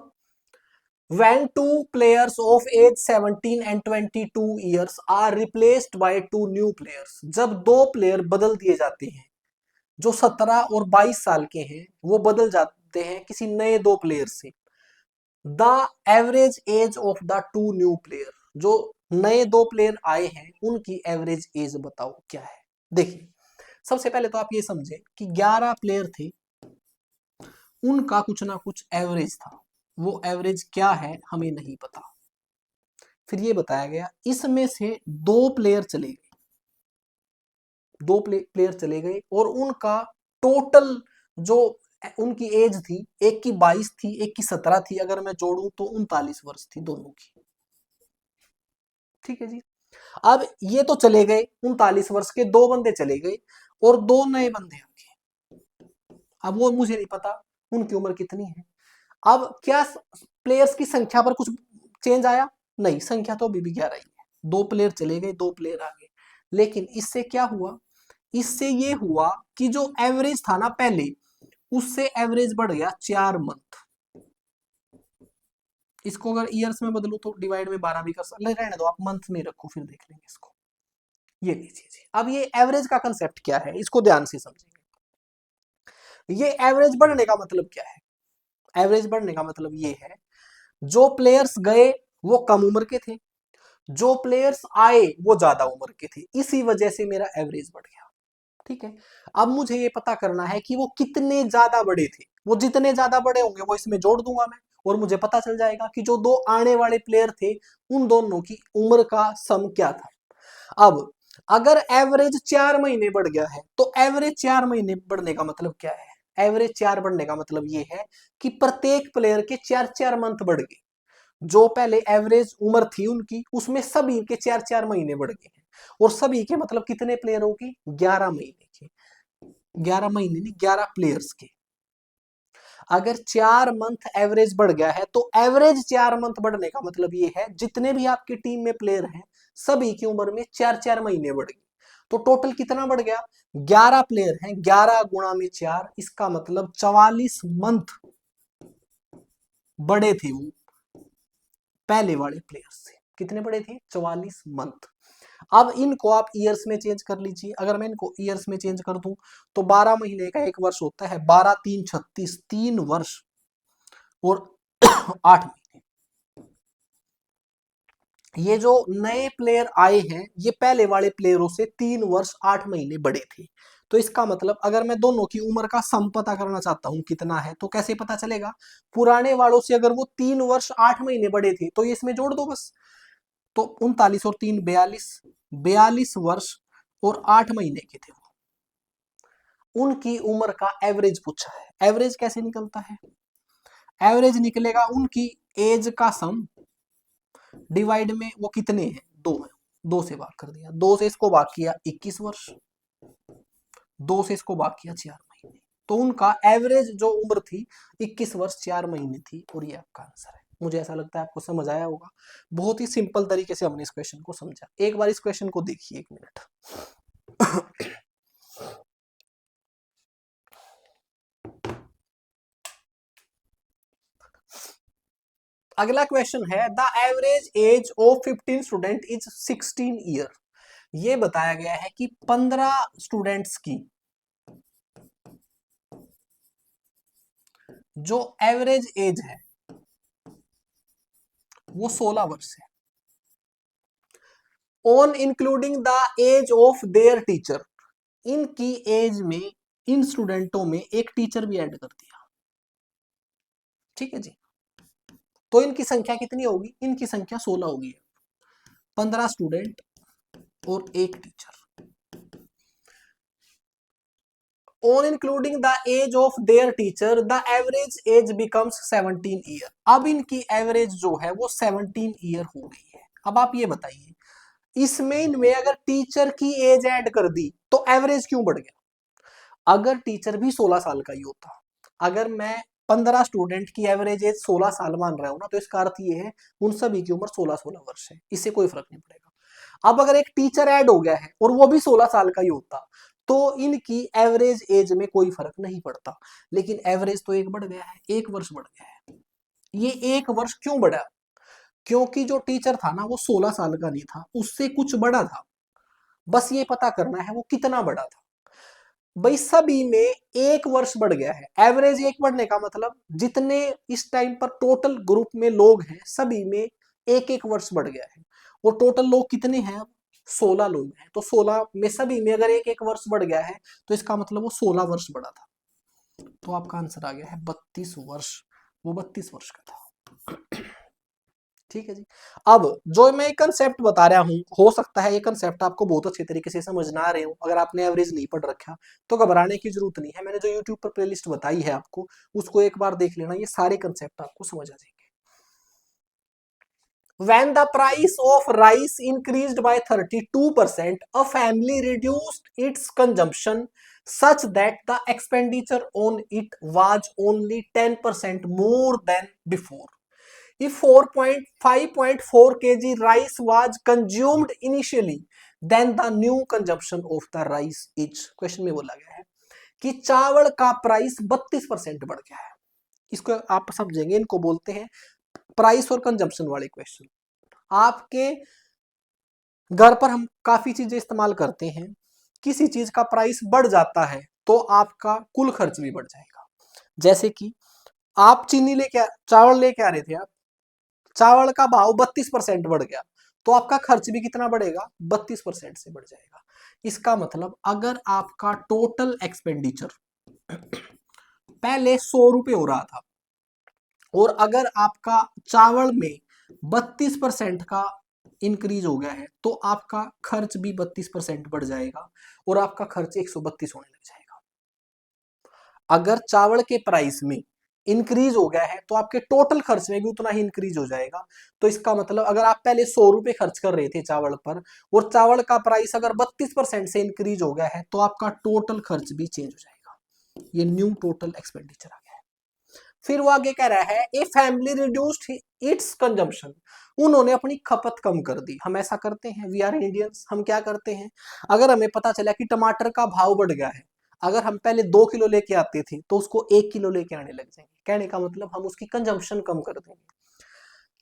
when two players of age 17 and 22 years are replaced by 2 new players, जब 2 प्लेयर बदल दिए जाते हैं, जो 17 और 22 साल के हैं वो बदल जाते हैं किसी नए 2 प्लेयर से, the average as of the 2 new player, जो नए 2 प्लेयर आए हैं उनकी एवरेज एज बताओ क्या है। देखिए, सबसे पहले तो आप ये समझे कि 11 प्लेयर थे, उनका कुछ ना कुछ एवरेज था, वो एवरेज क्या है हमें नहीं पता। फिर ये बताया गया इसमें से 2 प्लेयर चले गए, 2 प्लेयर चले गए, और उनका टोटल जो उनकी एज थी, एक की 22 थी, एक की 17 थी, अगर मैं जोड़ूं तो 39 वर्ष थी दोनों की। ठीक है जी, अब ये तो चले गए, 39 वर्ष के 2 बंदे चले गए और 2 नए बंदे आ गए। अब वो मुझे नहीं पता उनकी उम्र कितनी है। अब क्या प्लेयर्स की संख्या पर कुछ चेंज आया, नहीं, संख्या तो अभी भी 11 ही है, 2 प्लेयर चले गए 2 प्लेयर आ गए, लेकिन इससे क्या हुआ, इससे ये हुआ कि जो एवरेज था ना पहले, उससे एवरेज बढ़ गया 4 मंथ। इसको अगर ईयर्स में बदलू तो डिवाइड में 12 भी कर सकते, रहने दो आप, मंथ में रखो फिर देख लेंगे इसको। ये लीजिए जी, अब ये एवरेज का कंसेप्ट क्या है इसको ध्यान से समझेंगे। ये एवरेज बढ़ने का मतलब क्या है, एवरेज बढ़ने का मतलब ये है जो प्लेयर्स गए वो कम उम्र के थे, जो प्लेयर्स आए वो ज्यादा उम्र के थे, इसी वजह से मेरा एवरेज बढ़ गया। ठीक है, अब मुझे ये पता करना है कि वो कितने ज्यादा बड़े थे, वो जितने ज्यादा बड़े होंगे वो इसमें जोड़ दूंगा मैं, और मुझे पता चल जाएगा कि जो दो आने वाले प्लेयर थे उन दोनों की उम्र का सम क्या था। अब अगर एवरेज 4 महीने बढ़ गया है तो एवरेज 4 महीने बढ़ने का मतलब क्या है? एवरेज 4 बढ़ने का मतलब ये है कि प्रत्येक प्लेयर के 4-4 मंथ बढ़ गए। जो पहले एवरेज उम्र थी उनकी उसमें सभी के 4-4 महीने बढ़ गए हैं। और सभी के मतलब कितने प्लेयरों की? 11 महीने के। 11 महीने नहीं, 11 प्लेयर्स के। अगर 4 मंथ एवरेज बढ़ गया है तो एवरेज 4 मंथ बढ़ने का मतलब ये है जितने भी आपकी टीम में प्लेयर हैं सभी की उम्र में 4-4 महीने बढ़ गए। तो टोटल कितना बढ़ गया? 11 प्लेयर हैं, 11 × 4, इसका मतलब 44 मंथ बड़े थे वो पहले वाले प्लेयर से। कितने बड़े थे? 44 मंथ। अब इनको आप ईयर्स में चेंज कर लीजिए। अगर मैं इनको ईयर्स में चेंज कर दूं तो 12 महीने का एक वर्ष होता है, 12×3 = 36, 3 वर्ष और 8 महीने। ये जो नए प्लेयर आए हैं ये पहले वाले प्लेयरों से 3 वर्ष 8 महीने बड़े थे। तो इसका मतलब अगर मैं दोनों की उम्र का सम पता करना चाहता हूं कितना है तो कैसे पता चलेगा? पुराने वालों से अगर वो 3 वर्ष 8 महीने बड़े थे तो ये इसमें जोड़ दो बस। तो 39 और 3 42, 42 वर्ष और 8 महीने के थे वो। उनकी उम्र का एवरेज पूछा है। एवरेज कैसे निकलता है? एवरेज निकलेगा उनकी एज का सम डिवाइड में वो कितने हैं, 2 है, 2 से भाग कर दिया, 2 से इसको भाग किया 21 वर्ष, 2 से इसको भाग किया 4 महीने। तो उनका एवरेज जो उम्र थी 21 वर्ष 4 महीने थी। और ये आपका आंसर है। मुझे ऐसा लगता है आपको समझ आया होगा। बहुत ही सिंपल तरीके से हमने इस क्वेश्चन को समझा। एक बार इस क्वेश्चन को देखिए, 1 मिनट। अगला क्वेश्चन है the average as of 15 student is 16 year. ये बताया गया है कि 15 स्टूडेंट्स की जो एवरेज एज है वो 16 वर्ष है। On including the age of their teacher, इनकी एज में इन स्टूडेंटों में एक टीचर भी ऐड कर दिया। ठीक है जी। तो इनकी संख्या कितनी होगी? इनकी संख्या 16 होगी। 15 स्टूडेंट और एक teacher. On including the age of their teacher the average age becomes 17 year. अब इनकी एवरेज जो है वो 17 ईयर हो गई है। अब आप ये बताइए इसमें इनमें अगर टीचर की एज ऐड कर दी तो एवरेज क्यों बढ़ गया? अगर टीचर भी 16 साल का ही होता, अगर मैं 15 स्टूडेंट की एवरेज एज 16 साल मान रहा हूं ना तो इसका अर्थ ये है उन सभी की उम्र 16-16 वर्ष है। इससे कोई फर्क नहीं पड़ेगा। अब अगर एक टीचर ऐड हो गया है और वो भी 16 साल का ही होता तो इनकी एवरेज एज में कोई फर्क नहीं पड़ता। लेकिन एवरेज तो एक बढ़ गया है, 1 वर्ष बढ़ गया है। ये 1 वर्ष क्यों बढ़ा? क्योंकि जो टीचर था ना वो 16 साल का नहीं था, उससे कुछ बड़ा था। बस ये पता करना है वो कितना बड़ा था। भाई सभी में 1 वर्ष बढ़ गया है। एवरेज 1 बढ़ने का मतलब जितने इस टाइम पर टोटल ग्रुप में लोग हैं सभी में 1-1 वर्ष बढ़ गया है। और टोटल लोग कितने हैं? अब 16 लोग हैं। तो 16 में सभी में अगर 1-1 वर्ष बढ़ गया है तो इसका मतलब वो 16 वर्ष बढ़ा था। तो आपका आंसर आ गया है 32 वर्ष। वो 32 वर्ष का था। ठीक है जी। अब जो मैं कंसेप्ट बता रहा हूं हो सकता है ये कंसेप्ट आपको बहुत अच्छे तरीके से समझ ना आ रहे हो। अगर आपने एवरेज नहीं पढ़ रखा तो घबराने की जरूरत नहीं है। मैंने जो यूट्यूब पर प्लेलिस्ट बताई है आपको उसको एक बार देख लेना, ये सारे कंसेप्ट आपको समझ आ जाएंगे। When the price of rice increased by 32%, a family reduced its consumption such that the expenditure on it was only 10% more than before. If 5.4 kg rice was consumed initially, then the new consumption of the rice is, question में बोला गया है कि चावल का price 32% बढ़ गया है। इसको आप समझेंगे, इनको बोलते हैं प्राइस और कंजम्पशन वाले क्वेश्चन। आपके घर पर हम काफी चीजें इस्तेमाल करते हैं, किसी चीज का प्राइस बढ़ जाता है तो आपका कुल खर्च भी बढ़ जाएगा। जैसे कि आप चीनी लेके चावल लेके आ रहे थे, आप चावल का भाव 32% बढ़ गया तो आपका खर्च भी कितना बढ़ेगा? 32% से बढ़ जाएगा। इसका मतलब अगर आपका टोटल एक्सपेंडिचर पहले 100 रुपए हो रहा था और अगर आपका चावल में 32% का इंक्रीज हो गया है तो आपका खर्च भी 32% बढ़ जाएगा और आपका खर्च 132 होने लग जाएगा। अगर चावल के प्राइस में इंक्रीज हो गया है तो आपके टोटल खर्च में भी उतना ही इंक्रीज हो जाएगा। तो इसका मतलब अगर आप पहले 100 रुपए खर्च कर रहे थे चावल पर और चावल का प्राइस अगर 32% से इंक्रीज हो गया है तो आपका टोटल खर्च भी चेंज हो जाएगा। ये न्यू टोटल एक्सपेंडिचर आ गया है। फिर वो आगे कह रहा है a family reduced it's consumption, उन्होंने अपनी खपत कम कर दी। हम ऐसा करते हैं, वी आर इंडियंस, हम क्या करते हैं, अगर हमें पता चला कि टमाटर का भाव बढ़ गया है, अगर हम पहले 2 किलो लेके आते थे तो उसको 1 किलो लेके आने लग जाएंगे। कहने का मतलब हम उसकी कंजम्पशन कम कर देंगे।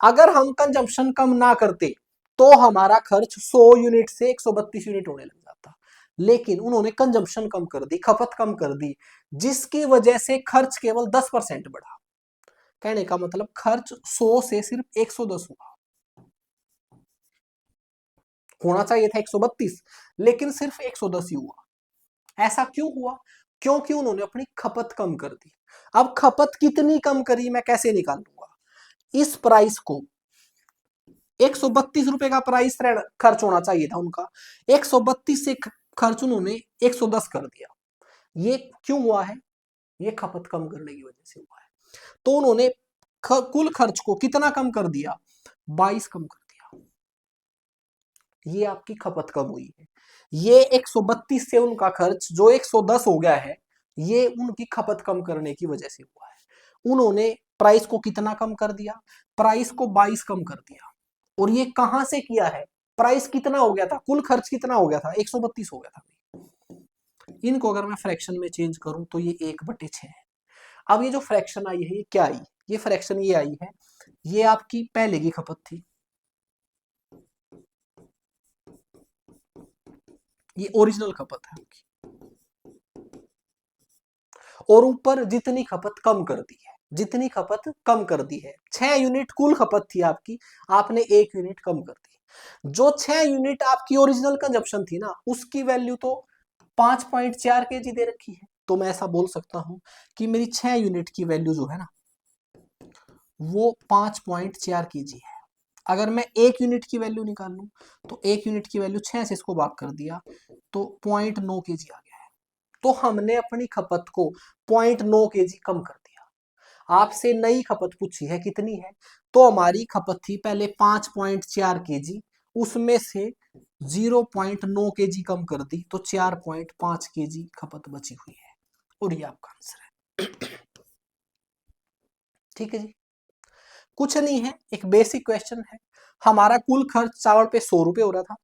अगर हम कंजम्पशन कम ना करते तो हमारा खर्च 100 यूनिट से 132 यूनिट होने लग जाता। लेकिन उन्होंने कंजम्पशन कम कर दी, खपत कम कर दी, जिसकी वजह से खर्च केवल 10% बढ़ा। कहने का मतलब खर्च 100 से सिर्फ 110 हुआ। होना चाहिए था 132, लेकिन सिर्फ 110 ही हुआ। ऐसा क्यों हुआ? क्योंकि उन्होंने अपनी खपत कम कर दी। अब खपत कितनी कम करी मैं कैसे निकालूंगा? इस प्राइस को 132 रुपए का प्राइस खर्च होना चाहिए था उनका, 132 से खर्च उन्होंने 110 कर दिया। ये क्यों हुआ है? ये खपत कम करने की वजह से हुआ है। तो उन्होंने कुल खर्च को कितना कम कर दिया? 22 कम कर दिया। ये आपकी खपत कम हुई है। ये 132 से उनका खर्च जो 110 हो गया है, ये उनकी खपत कम करने की वजह से हुआ है। उन्होंने प्राइस को कितना कम कर दिया? प्राइस को 22 कम कर दिया। और ये कहां से किया है? प्राइस कितना हो गया था, कुल खर्च कितना हो गया था? 132 हो गया था। इनको अगर मैं फ्रैक्शन में चेंज करूं तो ये 1/6 है। अब ये जो फ्रैक्शन आई है ये क्या आई? ये फ्रैक्शन ये आई है, ये आपकी पहले की खपत थी, ये ओरिजिनल खपत है आपकी, और ऊपर जितनी खपत कम कर दी है, जितनी खपत कम कर दी है, 6 यूनिट कुल खपत थी आपकी, आपने 1 यूनिट कम कर दी। जो 6 यूनिट आपकी ओरिजिनल कंजप्शन थी ना, उसकी वैल्यू तो 5.4 केजी दे रखी है। तो मैं ऐसा बोल सकता हूं कि मेरी 6 यूनिट की वैल्यू जो है ना वो 5.4 केजी है। अगर मैं 1 यूनिट की वैल्यू निकाल लूं तो 1 यूनिट की वैल्यू 6 से इसको भाग कर दिया तो 0.9 केजी आ गया है। तो हमने अपनी खपत को 0.9 केजी कम कर दिया। आपसे नई खपत पूछी है कितनी है, तो हमारी खपत थी पहले 5.4 केजी, उसमें से 0.9 केजी कम कर दी तो 4.5 केजी खपत बची हुई है। और ये आपका आंसर है। ठीक है जी, कुछ नहीं है, एक बेसिक क्वेश्चन है। हमारा कुल खर्च चावल पे 100 रुपए हो रहा था,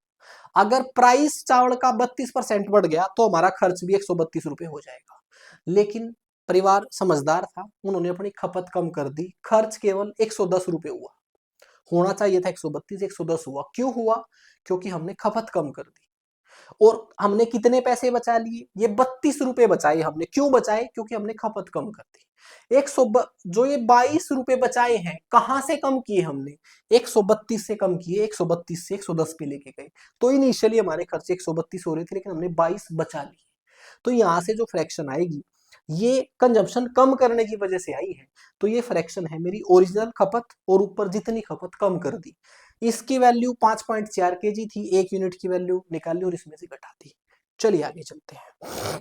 अगर प्राइस चावल का 32% बढ़ गया तो हमारा खर्च भी 132 रुपए हो जाएगा। लेकिन परिवार समझदार था, उन्होंने अपनी खपत कम कर दी, खर्च केवल 110 रुपए हुआ। होना चाहिए था 132, 110 हुआ। क्यों हुआ? क्योंकि हमने खपत कम कर दी। और हमने कितने पैसे बचा लिए? ये 32 रुपए बचाए हमने। क्यों बचाए? क्योंकि हमने खपत कम कर दी। जो ये 22 रुपए बचाए हैं, कहां से कम किए हमने? 132 से कम किए, 132 से 110 पे लेके गए। तो इनिशियली हमारे खर्च 132 हो रहे थे, लेकिन हमने 22 बचा लिए। तो यहां से जो फ्रैक्शन आएगी ये कंजम्पशन कम करने की वजह से आई है। तो ये फ्रैक्शन है मेरी ओरिजिनल खपत और ऊपर जितनी खपत कम कर दी। इसकी वैल्यू 5.4 केजी थी, 1 यूनिट की वैल्यू निकाली और इसमें से घटा दी। चलिए आगे चलते हैं।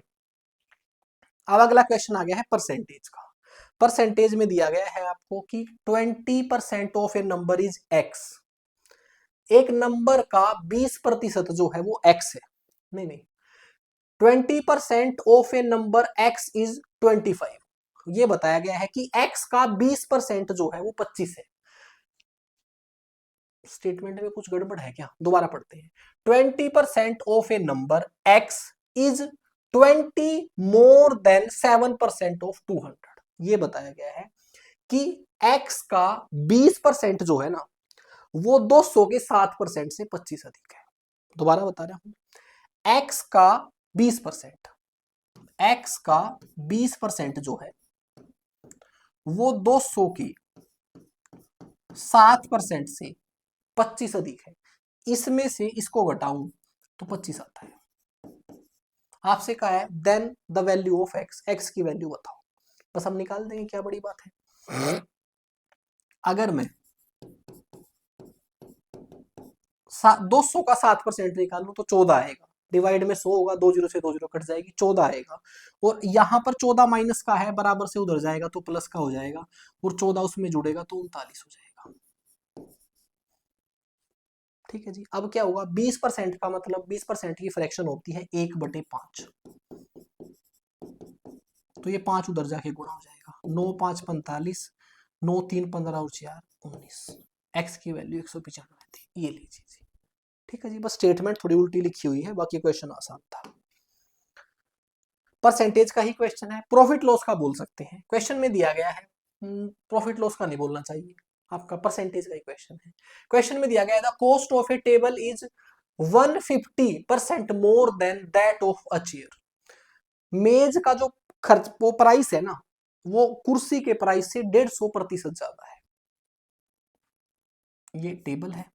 अब अगला क्वेश्चन आ गया है परसेंटेज का। परसेंटेज में दिया गया है आपको कि 20% of A number is x. एक नंबर का 20% जो है वो एक्स है। नहीं नहीं, 20% of A number x is 25। ये बताया गया है कि एक्स का 20% जो है वो 25 है। स्टेटमेंट में कुछ गड़बड़ है क्या? दोबारा पढ़ते हैं। 20% of A number x is 20 more than 7% of 200। ये बताया गया है कि एक्स का 20% जो है ना वो 200 के 7% से 25 अधिक है। दोबारा बता रहा हूं, एक्स का 20%, एक्स का 20% जो है वो 200 की 7% से 25 अधिक है। इसमें से इसको घटाऊं तो 25 आता है। आपसे कहा है then the value of x, x की वैल्यू बताओ। बस हम निकाल देंगे, क्या बड़ी बात है। अगर मैं 200 का 7% निकालूं तो 14 आएगा। डिवाइड में 100 होगा, 2 जीरो से 2 जीरो कट जाएगी, 14 आएगा। और यहां पर 14 माइनस का है, बराबर से उधर जाएगा तो प्लस का हो जाएगा, और 14 उसमें जुड़ेगा तो 39 हो जाएगा। ठीक है जी। अब क्या होगा, 20% का मतलब 20% की फ्रैक्शन होती है 1/5। तो ये 5 उधर जाके गुणा हो जाएगा, 9 5 45, 9 3 15 और 4 19। एक्स की वैल्यू 195 थी, ये लीजिए जी। ठीक है जी, बस स्टेटमेंट थोड़ी उल्टी लिखी हुई है, बाकी क्वेश्चन आसान था। परसेंटेज का ही क्वेश्चन है, प्रॉफिट लॉस का बोल सकते हैं। क्वेश्चन में दिया गया है, प्रॉफिट लॉस का नहीं बोलना चाहिए, आपका परसेंटेज का ही क्वेश्चन है। क्वेश्चन में दिया गया है the cost of A table is 150% more than that of a chair. मेज का जो खर्च, वो प्राइस है ना, वो कुर्सी के प्राइस से 150% ज्यादा है। ये टेबल है,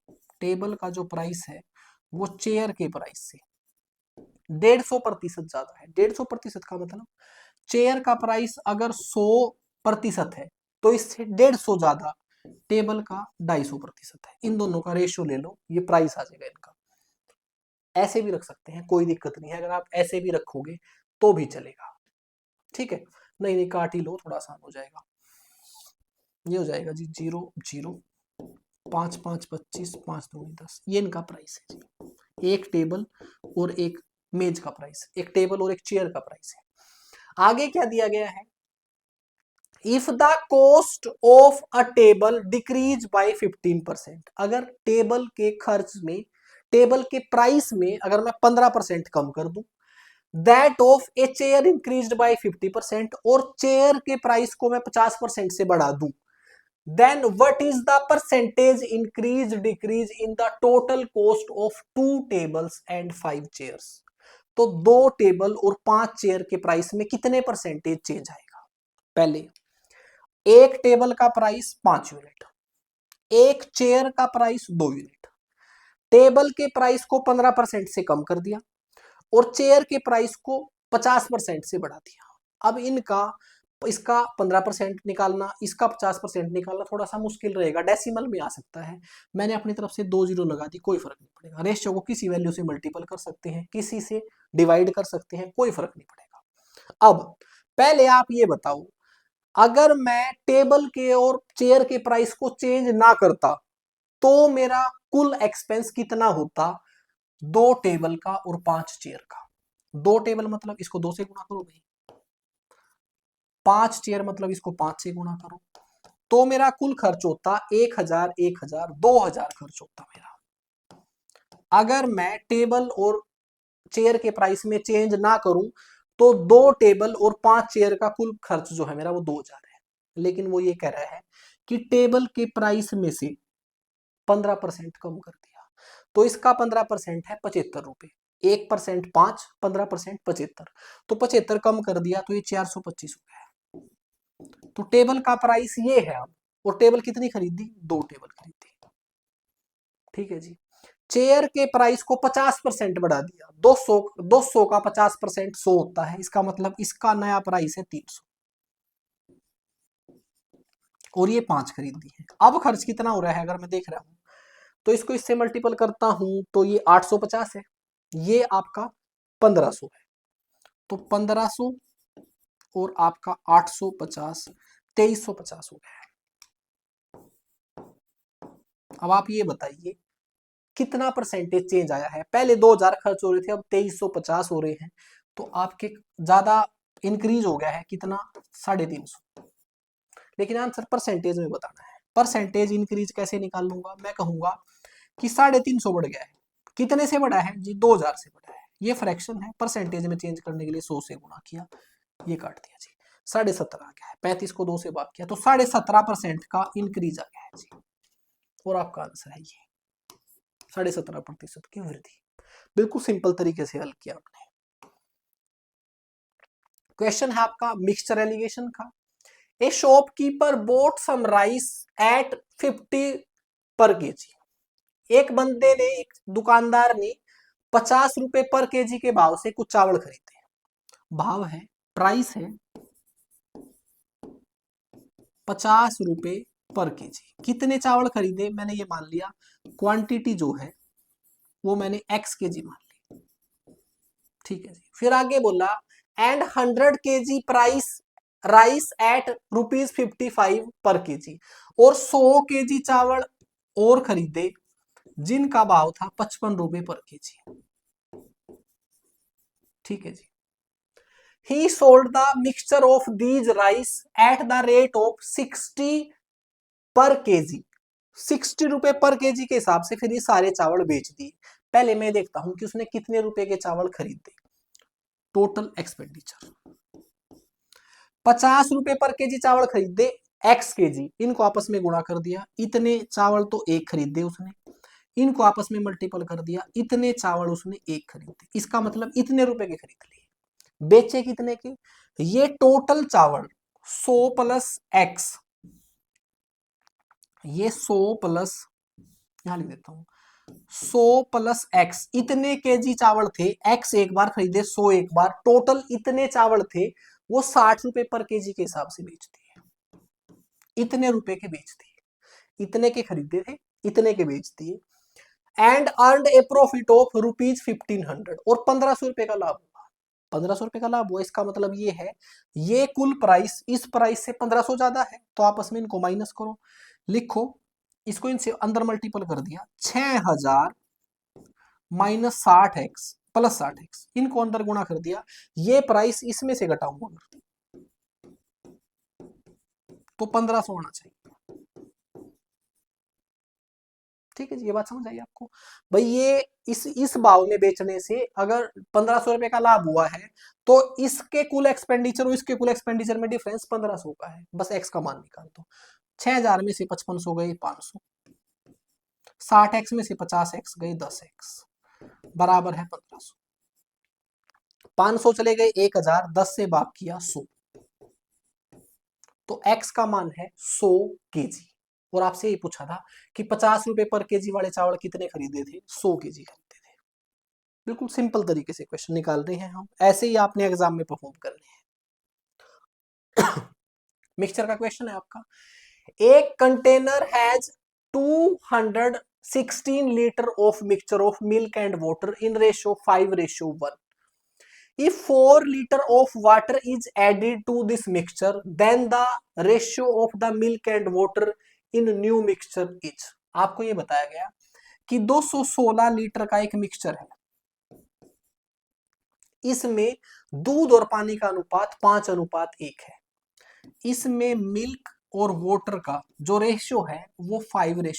टेबल का जो प्राइस है वो चेयर के प्राइस से 150% ज्यादा है। 150% का मतलब चेयर का प्राइस अगर 100% है तो इससे 150 ज्यादा टेबल का 250% है। इन दोनों का रेशियो ले लो, ये प्राइस आ जाएगा इनका। ऐसे भी रख सकते हैं, कोई दिक्कत नहीं है, अगर आप ऐसे भी रखोगे तो भी चलेगा। ठीक है, नहीं नहीं काट ही लो, थोड़ा आसान हो जाएगा। ये हो जाएगा जी 0 0 5 5 25 5 2 10, ये इनका प्राइस है जी। एक टेबल और एक मेज का प्राइस, एक टेबल और एक चेयर का प्राइस है। आगे क्या दिया गया है, if the cost of a table decrease by 15%, अगर टेबल के खर्च में, टेबल के प्राइस में अगर मैं 15% कम कर दूं, that of a chair increased by 50%, और चेयर के प्राइस को मैं 50% से बढ़ा दूं, then what is the percentage increase decrease in the total cost of 2 tables and 5 chairs। तो 2 टेबल और 5 चेयर के प्राइस में कितने परसेंटेज चेंज आएगा। पहले एक टेबल का प्राइस 5 यूनिट, एक चेयर का प्राइस 2 यूनिट। टेबल के प्राइस को 15% से कम कर दिया और चेयर के प्राइस को 50% से बढ़ा दिया। अब इनका, इसका 15% निकालना, इसका 50% निकालना थोड़ा सा मुश्किल रहेगा, डेसिमल में आ सकता है। मैंने अपनी तरफ से 2 जीरो लगा दी, कोई फर्क नहीं पड़ेगा। रेशियो को किसी वैल्यू से मल्टीपल कर सकते हैं, किसी से डिवाइड कर सकते हैं, कोई फर्क नहीं पड़ेगा। अब पहले आप ये बताओ, अगर मैं टेबल के और चेयर के प्राइस को चेंज ना करता तो मेरा कुल एक्सपेंस कितना होता, 2 टेबल का और 5 चेयर का। 2 टेबल मतलब इसको 2 से गुणा करो भाई, 5 चेयर मतलब इसको 5 से गुणा करो, तो मेरा कुल खर्च होता 1000 1000 2000 खर्च होता मेरा। अगर मैं टेबल और चेयर के प्राइस में चेंज ना करूं तो 2 टेबल और 5 चेयर का कुल खर्च जो है मेरा वो 2000 है। लेकिन वो ये कह रहा है कि टेबल के प्राइस में से 15% कम कर दिया, तो इसका 15% है 75 रुपए। 1% 5, 15% 75, तो 75 कम कर दिया तो ये 425 हो गया। तो टेबल का प्राइस ये है अब, और टेबल कितनी खरीदी, 2 टेबल खरीदी। ठीक है जी। चेयर के प्राइस को 50% बढ़ा दिया, 200 का 50% 100 होता है, इसका मतलब इसका नया प्राइस है 300, और ये 5 खरीद दी है। अब खर्च कितना हो रहा है अगर मैं देख रहा हूं, तो इसको इससे मल्टीपल करता हूं तो ये 850 है, ये आपका 1500 है, तो 1500 और आपका 850 2350 हो गया है। अब आप ये बताइए कितना परसेंटेज चेंज आया है। पहले 2000 खर्च हो रहे थे, अब 2350 हो रहे हैं, तो आपके ज्यादा इंक्रीज हो गया है, कितना, 350। लेकिन आंसर परसेंटेज में बताना है। परसेंटेज इंक्रीज कैसे निकाल लूंगा, मैं कहूंगा कि 350 बढ़ गया है। कितने से बढ़ा है जी, 2000 से बढ़ा है। ये फ्रैक्शन है, परसेंटेज में चेंज करने के लिए 100 से गुणा किया, ये काट दिया जी, 17.5 आ गया है। 35 को 2 से भाग किया तो 17.5% का इंक्रीज आ गया है जी, और आपका आंसर है ये 17.5% की वृद्धि। बिल्कुल सिंपल तरीके से हल किया आपने। क्वेश्चन है आपका मिक्सचर एलिगेशन का। A shopkeeper bought some rice at 50 per KG. एक बंदे ने, एक दुकानदार ने 50 रुपए पर केजी के भाव से कुछ चावल खरीदे। भाव है, प्राइस है 50 रुपए पर केजी। कितने चावल खरीदे मैंने ये मान लिया, क्वांटिटी जो है वो मैंने x केजी मान ली, ठीक है जी। फिर आगे बोला and 100 kg price rice at ₹55 per KG, और 100 केजी चावल और खरीदे जिनका भाव था 55 रुपए पर केजी, ठीक है जी। He sold the mixture of these rice at the rate of 60 पर केजी, 60 रुपए पर केजी के हिसाब से फिर ये सारे चावल बेच दिए। पहले मैं देखता हूं कि उसने कितने रुपए के चावल खरीदे। टोटल एक्सपेंडिचर 50 रुपए पर केजी चावल खरीदे x केजी, इनको आपस में गुणा कर दिया, इतने चावल तो एक खरीदे उसने, इनको आपस में मल्टीपल कर दिया, इतने चावल उसने एक खरीदे, इसका मतलब इतने रुपए के खरीद लिए। बेचे कितने के, ये टोटल चावल 100 प्लस x, ये 100 प्लस, यहां लिख देता हूं 100 प्लस x, इतने केजी चावल थे, x एक बार खरीदे 100 एक बार, टोटल इतने चावल थे वो 60 रुपए पर केजी के हिसाब से बेच दिए, इतने रुपए के बेच दिए, इतने के खरीदे थे इतने के बेच दिए। And earned A profit of ₹1500, और 1500 रुपए का लाभ हुआ, 1500 रुपए का लाभ हुआ। इसका मतलब ये है ये कुल प्राइस इस प्राइस से 1500 ज्यादा है, तो आपस में इनको माइनस करो, लिखो इसको इनसे अंदर मल्टीपल कर दिया, 6000 माइनस 60x प्लस 60x, इनको अंदर गुणा कर दिया, ये प्राइस इसमें से घटाऊंगा तो 1500 होना चाहिए, ठीक है जी। ये बात समझ आई आपको भाई, ये इस भाव में बेचने से अगर 1500 रुपए का लाभ हुआ है तो इसके कुल एक्सपेंडिचर और इसके कुल एक्सपेंडिचर में डिफरेंस 1500 का है, बस एक्स का मान निकाल दो। 6000 में से 5500 गए 500, 60x में से 50x गए 10x, बराबर है 1500। 500 चले गए 1000, 10 से भाग किया 100, तो x का मान है 100 केजी। और आपसे ये पूछा था कि 50 रुपए पर केजी वाले चावल कितने खरीदे थे, 100 केजी खरीदे थे। बिल्कुल सिंपल तरीके से क्वेश्चन निकाल रहे हैं हम, ऐसे ही आपने एग्जाम में परफॉर्म करने हैं। मिक्सचर का क्वेश्चन है आपका, एक container has 216 litre of mixture of milk and water in ratio 5:1। If 4 liter of water is added to this mixture, then the ratio of the milk and water in new mixture is। आपको ये बताया गया कि 216 litre का एक mixture है, इसमें दूध और पानी का अनुपात 5:1 है, इसमें मिल्क और वाटर का जो रेशियो है वो 5:1 है।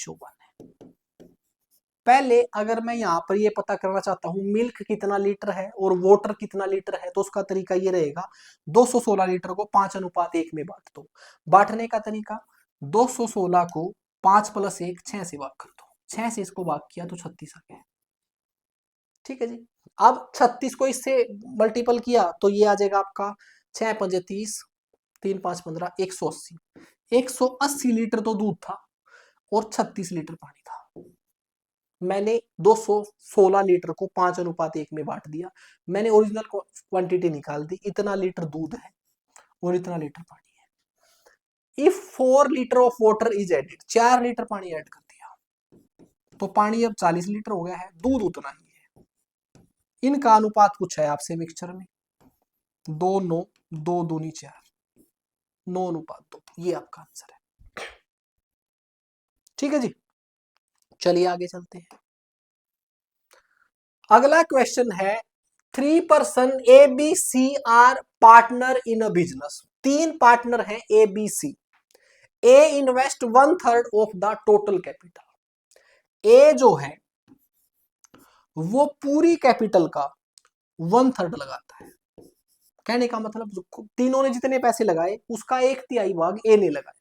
पहले अगर मैं यहाँ पर ये पता करना चाहता हूँ मिल्क कितना लीटर है और वाटर कितना लीटर है, तो उसका तरीका ये रहेगा 216 लीटर को 5:1 में बांट दो। बांटने का तरीका 216 को 5 + 1 6 से भाग कर दो, 6 से इसको भाग किया तो 36 आ गया, ठीक है जी। अब 36 को इससे मल्टीपल किया तो ये आ जाएगा आपका 6 × 5 = 30, 3 × 5 = 15, 180। 180 लीटर तो दूध था और 36 लीटर पानी था। मैंने 216 लीटर को 5:1 में बांट दिया, मैंने ओरिजिनल क्वांटिटी निकाल दी, इतना लीटर दूध है और इतना लीटर पानी है। If 4 litre of water is added, 4 litre पानी ऐड कर दिया तो पानी अब 40 लीटर हो गया है, दूध उतना ही है। इनका अनुपात पूछा है आपसे मिक्सचर में, 2 9 2 दूनी 4, 9:2, ये आपका आंसर है, ठीक है जी। चलिए आगे चलते हैं। अगला क्वेश्चन है 3 person A B C are partner in a business. 3 partner हैं A B C. A invest 1/3 of the total capital. A जो है वो पूरी कैपिटल का 1/3 लगाता है, कहने का मतलब तीनों ने जितने पैसे लगाए उसका 1/3 भाग ए ने लगाया।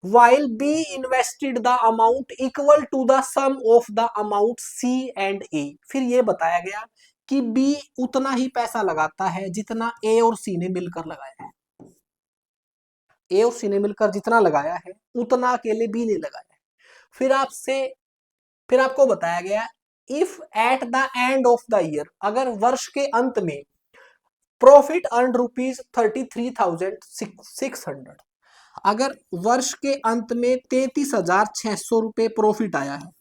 While B invested the amount equal to the sum of the amount C and A। फिर ये बताया गया कि B उतना ही पैसा लगाता है जितना A और C ने मिलकर लगाया है। A और C ने मिलकर जितना लगाया है उतना अकेले B ने लगाया है। फिर आपको बताया गया if at the end of the year, अगर वर्ष के अंत में प्रॉफिट अर्न ₹33,600, अगर वर्ष के अंत में 33,600 रुपए प्रॉफिट आया है,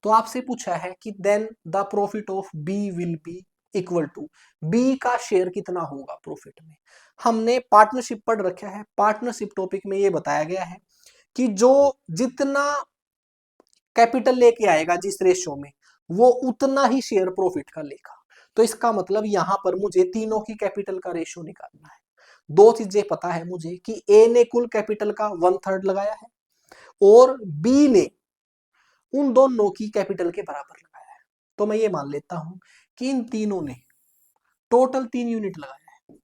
तो आपसे पूछा है कि then the profit of b will be equal to, b का शेयर कितना होगा प्रॉफिट में। हमने पार्टनरशिप पढ़ रखा है, पार्टनरशिप टॉपिक में ये बताया गया है कि जो जितना कैपिटल लेके आएगा जिस रेशियो में, वो उतना ही शेयर प्रॉफिट का लेगा। तो इसका मतलब यहां पर मुझे तीनों की कैपिटल का रेशियो निकालना है। दो चीजें पता है मुझे कि ए ने कुल कैपिटल का 1/3 लगाया है और बी ने उन दोनों की कैपिटल के बराबर लगाया है। तो मैं ये मान लेता हूं कि इन तीनों ने टोटल 3 यूनिट लगाया है।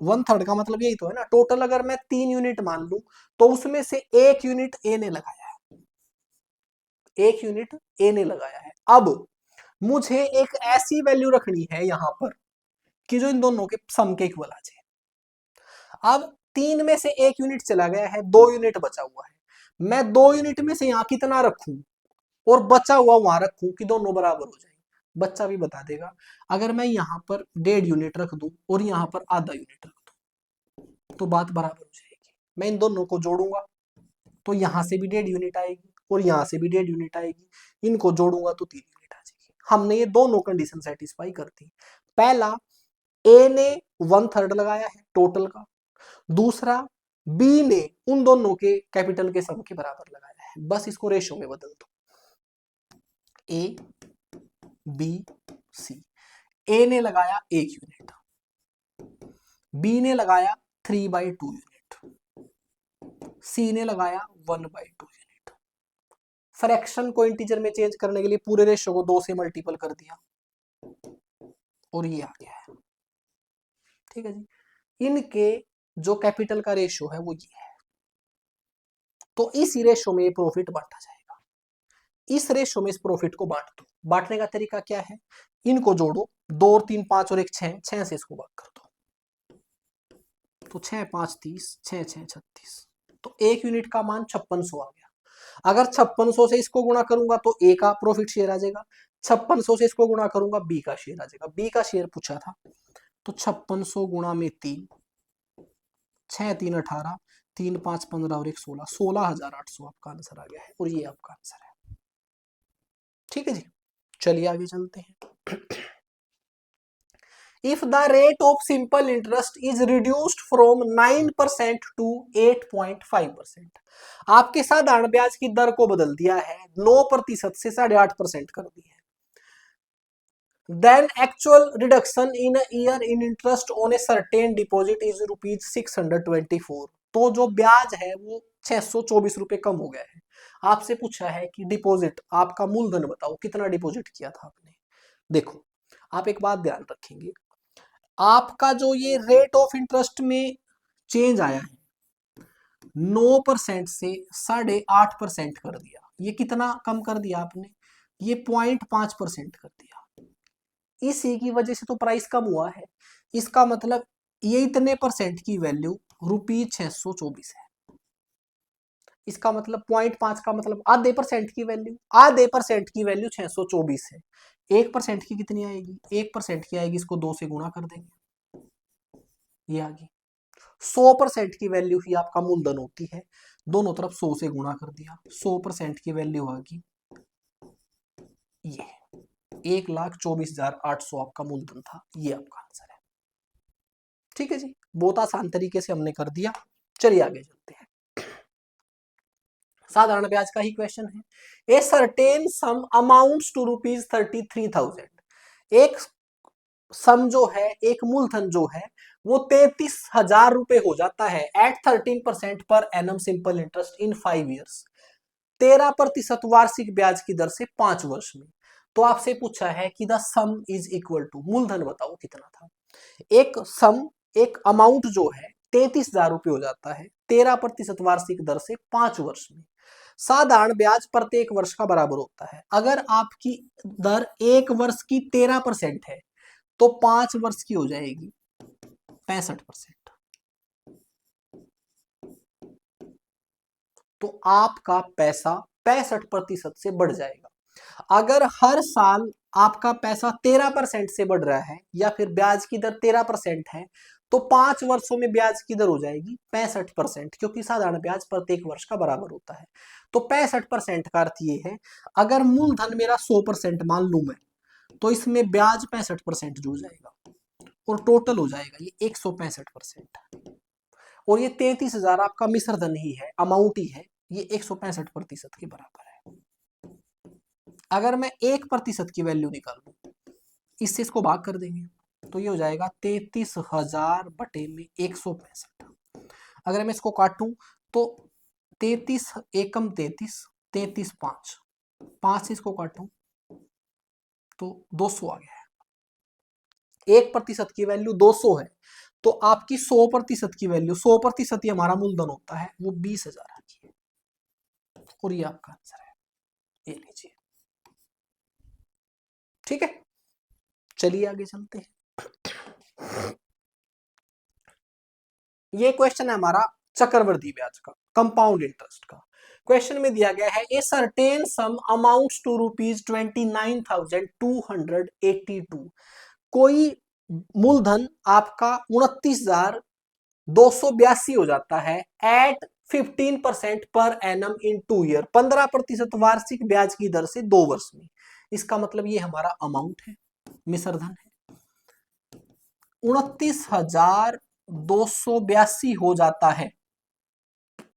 1/3 का मतलब यही तो है ना, टोटल अगर मैं 3 यूनिट मान लूं तो उसमें से 1 यूनिट ए ने लगाया है, 1 यूनिट ए ने लगाया है। अब मुझे एक ऐसी वैल्यू रखनी है यहां पर कि जो इन दोनों के सम के इक्वल आ जाए। अब 3 में से 1 यूनिट चला गया है, 2 यूनिट बचा हुआ है। मैं 2 यूनिट में से यहां कितना रखूं और बचा हुआ वहां रखूं कि दोनों बराबर हो जाए। बच्चा भी बता देगा। अगर मैं यहां पर 1.5 यूनिट रख दूं और यहां पर आधा यूनिट रख दूं तो बात बराबर हो जाएगी। मैं इन दोनों को जोड़ूंगा तो यहां से भी 1.5 यूनिट आएगी और यहां से भी 1.5 यूनिट आएगी, इनको जोड़ूंगा तो 3 यूनिट आ जाएगी। हमने ये दोनों कंडीशन सेटिस्फाई कर दी। पहला, ए ने 1/3 लगाया है टोटल का, दूसरा बी ने उन दोनों के कैपिटल के सम के बराबर लगाया है। बस इसको रेशो में बदल दो, ए बी सी। ए ने लगाया 1 यूनिट, बी ने लगाया 3/2 यूनिट, सी ने लगाया 1/2 यूनिट। फ्रैक्शन को इंटीजर में चेंज करने के लिए पूरे रेशियो को 2 से मल्टीपल कर दिया और ये आ गया है। ठीक है जी, इनके जो कैपिटल का रेशियो है वो ये है। तो इस रेशियो में ये प्रॉफिट बांटा जाएगा। इस रेशियो में इस प्रॉफिट को बांट दो। बांटने का तरीका क्या है, इनको जोड़ो, 2 और 3 5 और 1 6, 6 से इसको भाग कर दो तो 6 5 30, 6 6 36। तो 1 यूनिट का मान 5600 आ गया। अगर 5600 से इसको गुणा करूंगा तो ए का प्रॉफिट शेयर आ जाएगा, 5600 से इसको गुणा करूंगा बी का शेयर आ जाएगा। बी का शेयर पूछा था तो 5600 गुणा में 3, 6 3 18, 3 5 15 और 1 16, 16,800 आपका आंसर आ गया है और ये आपका आंसर है। ठीक है जी, चलिए आगे चलते हैं। If the rate of simple interest is reduced from 9% to 8.5%, आपके साधारण ब्याज की दर को बदल दिया है, 9% से 8.5% कर दी है। Then actual reduction in a year in interest on a certain deposit is ₹624। तो जो ब्याज है वो 624 रुपए कम हो गया है। आपसे पूछा है कि डिपॉजिट, आपका मूलधन बताओ कितना डिपॉजिट किया था आपने। देखो, आप एक बात ध्यान रखेंगे, आपका जो ये रेट ऑफ इंटरेस्ट में चेंज आया है, 9% से 8.5% कर दिया। ये कितना कम कर दिया आपने, ये 0.5% कर दिया। इसी की वजह से तो प्राइस कम हुआ है। इसका मतलब ये इतने परसेंट की वैल्यू ₹624 है। इसका मतलब 0.5 का मतलब आधे परसेंट की वैल्यू, आधे परसेंट की वैल्यू 624 है। 1% की कितनी आएगी, 1% की आएगी, इसको 2 से गुणा कर देंगे, ये आ गई। 100% की वैल्यू ही आपका मूलधन होती है, दोनों तरफ 100 से गुणा कर दिया, 100% की वैल्यू आएगी ये 1,24,800 आपका मूलधन था। ये आपका आंसर है। ठीक है जी, बहुत आसान तरीके से हमने कर दिया। चलिए आगे चलते हैं। साधारण ब्याज का ही क्वेश्चन है। A certain sum amounts to ₹33,000। एक सम जो है, एक मूलधन जो है वो 33,000 रुपए हो जाता है at 13% per annum simple interest in 5 years. 13% वार्षिक ब्याज की दर से 5 वर्ष में। तो आपसे पूछा है कि the sum is equal to, मूलधन बताओ कितना था। एक सम, एक अमाउंट जो है 33,000 रुपए हो जाता है 13% वार्षिक दर से 5 वर्ष में। साधारण ब्याज प्रत्येक वर्ष का बराबर होता है। अगर आपकी दर 1 वर्ष की 13% है तो 5 वर्ष की हो जाएगी 65%। तो आपका पैसा 65% से बढ़ जाएगा। अगर हर साल आपका पैसा 13% से बढ़ रहा है या फिर ब्याज की दर 13% है तो 5 वर्षों में ब्याज की दर हो जाएगी 65%, क्योंकि साधारण ब्याज प्रत्येक वर्ष का बराबर होता है। तो 65% का अर्थ ये है, अगर मूलधन मेरा 100% मान लू मैं, तो इसमें ब्याज 65% जुड़ जाएगा और टोटल हो जाएगा ये 165%। और ये 33,000 आपका मिश्र धन ही है, अमाउंट ही है, ये 165% के बराबर है। अगर मैं 1% की वैल्यू निकालूं, इससे इसको भाग कर देंगे तो ये हो जाएगा 33,000 बटे में 165। अगर मैं इसको काटूं तो 33 एकम 33, 33 5, 5 से इसको काटूं तो 200 आ गया है। 1% की वैल्यू 200 है, तो आपकी 100% की वैल्यू, 100% ही हमारा मूलधन होता है, वो 20,000 आती है। और ये आपका आंसर है, ये लीजिए। ठीक है, चलिए आगे चलते हैं। ये क्वेश्चन है हमारा चक्रवृद्धि ब्याज का, कंपाउंड इंटरेस्ट का। क्वेश्चन में दिया गया है a certain sum amounts to ₹29,282। कोई मूलधन आपका 29,282 हो जाता है एट 15% पर एनम इन 2 ईयर, 15% वार्षिक ब्याज की दर से 2 वर्ष में। इसका मतलब ये हमारा अमाउंट है, मिश्र धन है। 29,282 हो जाता है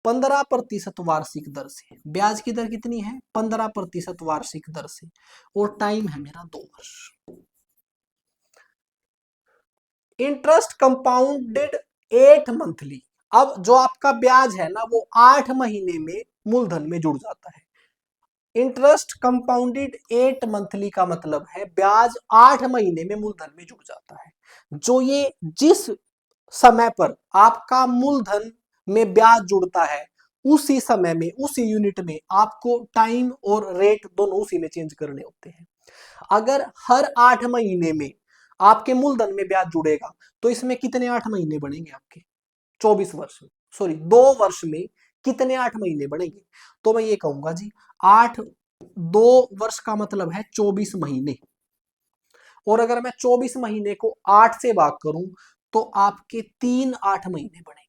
15% वार्षिक दर से। ब्याज की दर कितनी है? 15% वार्षिक दर से, और टाइम है मेरा 2 वर्ष। Interest compounded 8 monthly. अब जो आपका ब्याज है ना, वो 8 महीने में मूलधन में जुड़ जाता है। इंटरेस्ट कंपाउंडेड 8 मंथली का मतलब है ब्याज 8 महीने में मूलधन में जुड़ जाता है। जो ये जिस समय पर आपका मूलधन में ब्याज जुड़ता है, उसी समय में, उसी यूनिट में आपको टाइम और रेट दोनों उसी में चेंज करने होते हैं। अगर हर 8 महीने में आपके मूलधन में ब्याज जुड़ेगा, तो इसमें कितने 8 महीने बनेंगे आपके? 24 वर्ष में, सॉरी 2 वर्ष में कितने 8 महीने बनेंगे? तो मैं ये कहूंगा जी 8, 2 वर्ष का मतलब है 24 महीने। और अगर मैं 24 महीने को 8 से भाग करूं, तो आपके 3 8 महीने बनेंगे।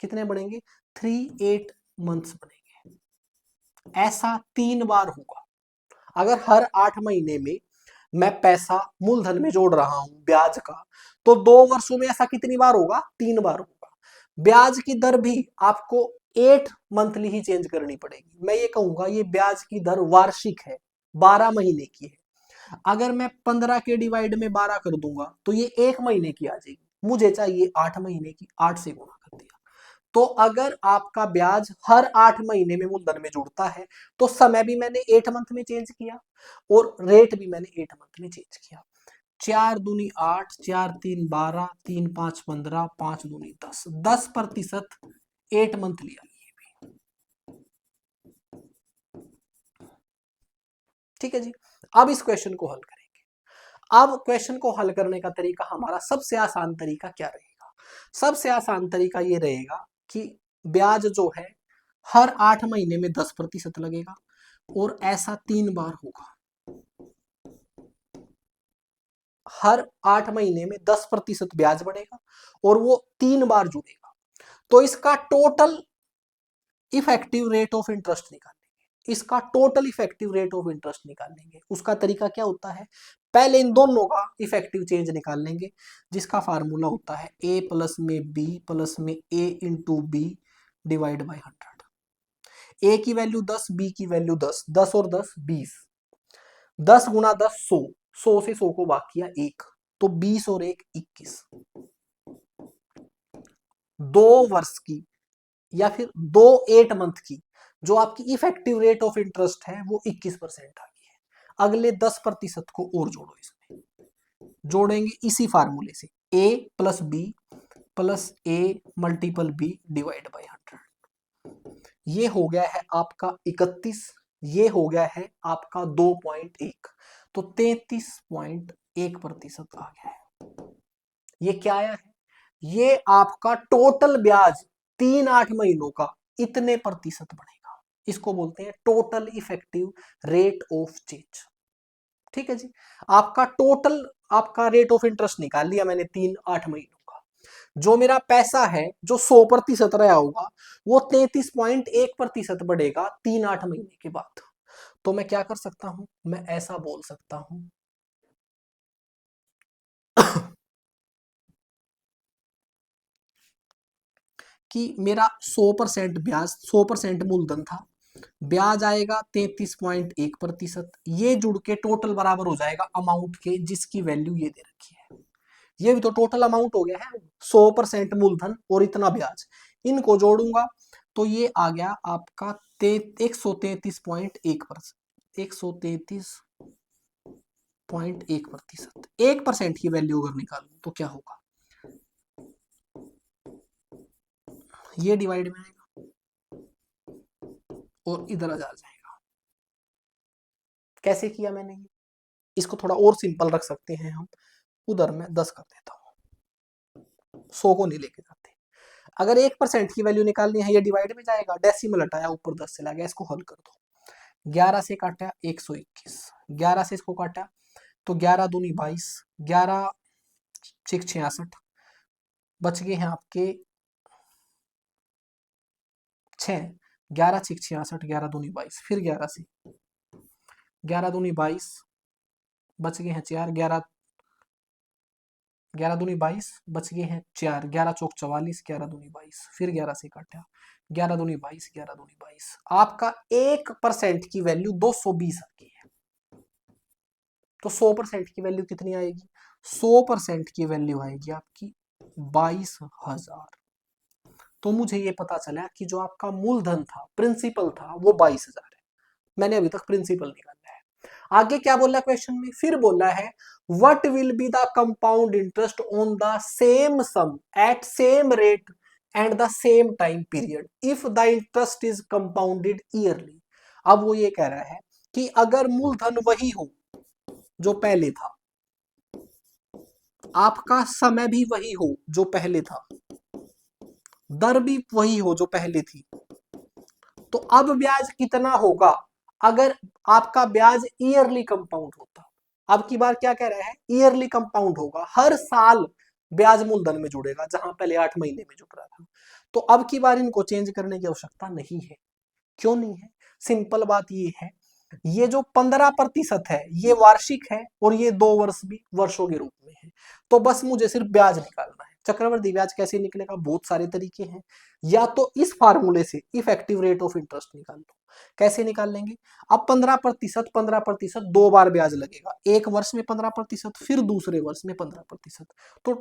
कितने बनेंगे? 3 8 मंथ्स बनेंगे। ऐसा 3 बार होगा। अगर हर 8 महीने में मैं पैसा मूलधन में जोड़ रहा हूं ब्याज का, तो 2 वर्षों में ऐसा कितनी बार होगा? 3 बार होगा। ब्याज की दर भी आपको 8 मंथली ही चेंज करनी पड़ेगी। मैं ये कहूंगा ये ब्याज की दर वार्षिक है, 12 महीने की है। अगर मैं 15 के डिवाइड में 12 कर दूंगा, तो ये 1 महीने की आ जाएगी। मुझे चाहिए 8 महीने की, 8 से गुणा कर दिया। तो अगर आपका ब्याज हर 8 महीने में मूलधन में जुड़ता है, तो समय भी मैंने 8 मंथ में चेंज किया और रेट भी मैंने 8 मंथ में चेंज किया। 4 दूनी 8, 4 3 12, 3 5 15, 5 दूनी 10, 10% 8 मंथ लिया। ठीक है जी। अब इस क्वेश्चन को हल करेंगे। अब क्वेश्चन को हल करने का तरीका, हमारा सबसे आसान तरीका क्या रहेगा? सबसे आसान तरीका ये रहेगा कि ब्याज जो है हर 8 महीने में 10% लगेगा, और ऐसा 3 बार होगा। हर 8 महीने में 10% ब्याज बढ़ेगा और वो 3 बार जुड़ेगा। तो इसका total effective rate of interest निकालेंगे। इसका total effective rate of interest निकालेंगे। उसका तरीका क्या होता है? पहले इन दोनों का इफेक्टिव चेंज निकाल लेंगे, जिसका फार्मूला होता है a प्लस में b प्लस में a into B divide by 100। a की वैल्यू 10, b की वैल्यू 10, 10 और 10 20, 10 गुना 10 100, 100 से 100 को भाग किया 1, तो 20 और 1 21। 2 वर्ष की या फिर 2 8 मंथ की जो आपकी इफेक्टिव रेट ऑफ इंटरेस्ट है, वो 21% आ गई है। अगले 10% को और जोड़ो, इसमें जोड़ेंगे इसी फार्मूले से, a plus B plus a multiple b divide by 100। ये हो गया है आपका 31, ये हो गया है आपका 2.1, तो 33.1% आ गया है। ये क्या आया है? ये आपका टोटल ब्याज 3 8 महीनों का इतने प्रतिशत बढ़ेगा। इसको बोलते हैं total effective rate of change. ठीक है जी। आपका टोटल, आपका रेट ऑफ इंटरेस्ट निकाल लिया मैंने 3 8 महीनों का। जो मेरा पैसा है जो 100% रहा होगा वो 33.1% बढ़ेगा 3-8 महीने के बाद। तो मैं क्या कर सकता हूं, मैं ऐसा बोल सकता हूं कि मेरा 100% ब्याज, 100% मूलधन था, ब्याज आएगा 33.1%, ये जुड़ के टोटल बराबर हो जाएगा अमाउंट के जिसकी वैल्यू ये दे रखी है। ये भी तो टोटल अमाउंट हो गया है, 100% मूलधन और इतना ब्याज, इनको जोड़ूंगा तो ये आ गया आपका 133.1%, 133.1%। 1% की वैल्यू अगर निकालूं तो क्या होगा, ये डिवाइड में आएगा और इधर आ जाएगा। कैसे किया मैंने ये, इसको थोड़ा और सिंपल रख सकते हैं हम, उधर मैं 10 कर देता हूँ, 100 को नहीं लेके जाते। अगर 1% की वैल्यू निकालनी है, ये डिवाइड में जाएगा, डेसिमल हटाया ऊपर 10 चला गया, इसको हल कर दो। 11 से काटा 121, 11 से इसको काटा तो 11 दूनी 22, 11 6 66, बच गए हैं आपके 6, 11 6 66, 11 दूनी 22, फिर 11 से, 11 दूनी 22, बच गए हैं 4, 11 11 दूनी 22, बच गए हैं 4, 11 चौक 44, 11 दूनी 22, फिर 11 से काटा, 11 दूनी 22, 11 दूनी 22, आपका 1% की वैल्यू 220 आ गई है। तो 100% की वैल्यू कितनी आएगी, 100% की वैल्यू आएगी आपकी 22,000। तो मुझे ये पता चला कि जो आपका मूलधन था, प्रिंसिपल था, वो 22,000 है। मैंने अभी तक प्रिंसिपल निकाला है। आगे क्या बोला क्वेश्चन में, फिर बोला है what will be the compound interest on the same sum at same rate and the same time period if the interest is compounded yearly. अब वो ये कह रहा है कि अगर मूलधन वही हो जो पहले था, आपका समय भी वही हो जो पहले था, दर भी वही हो जो पहले थी, तो अब ब्याज कितना होगा अगर आपका ब्याज ईयरली कंपाउंड होता। अब की बार क्या कह रहा है, ईयरली कंपाउंड होगा, हर साल ब्याज मूलधन में जुड़ेगा जहां पहले 8 महीने में जुड़ रहा था। तो अब की बार इनको चेंज करने की आवश्यकता नहीं है। क्यों नहीं है, सिंपल बात ये है, ये जो 15% है ये वार्षिक है और ये 2 वर्ष भी वर्षों के रूप में है। तो बस मुझे सिर्फ ब्याज निकालना है। चक्रवृद्धि ब्याज कैसे निकलेगा, बहुत सारे तरीके हैं, या तो इस फार्मूले से इफेक्टिव रेट ऑफ इंटरेस्ट निकाल लो। कैसे निकाल लेंगे, अब 15%, 15% 2 बार ब्याज लगेगा, एक वर्ष में 15%, फिर दूसरे वर्ष में 15%। तो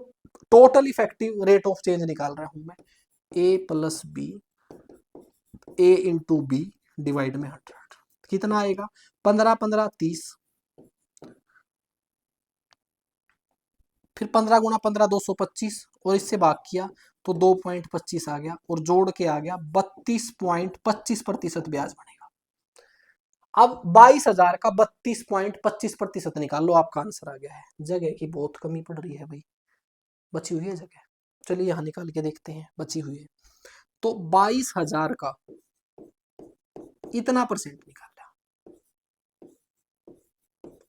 total effective rate of change निकाल रहा हूं मैं, ए प्लस बी, ए इंटू बी डिवाइड में 100, कितना आएगा, 15 15 30, फिर 15 गुना 15 225, और इससे भाग किया तो 2.25 आ गया, और जोड़ के आ गया 32.25% ब्याज बनेगा। अब 22,000 का 32.25% निकाल लो, आपका आंसर आ गया है। जगह की बहुत कमी पड़ रही है भाई, बची हुई है जगह, चलिए यहां निकाल के देखते हैं, बची हुई है। तो 22,000 का इतना परसेंट निकाला।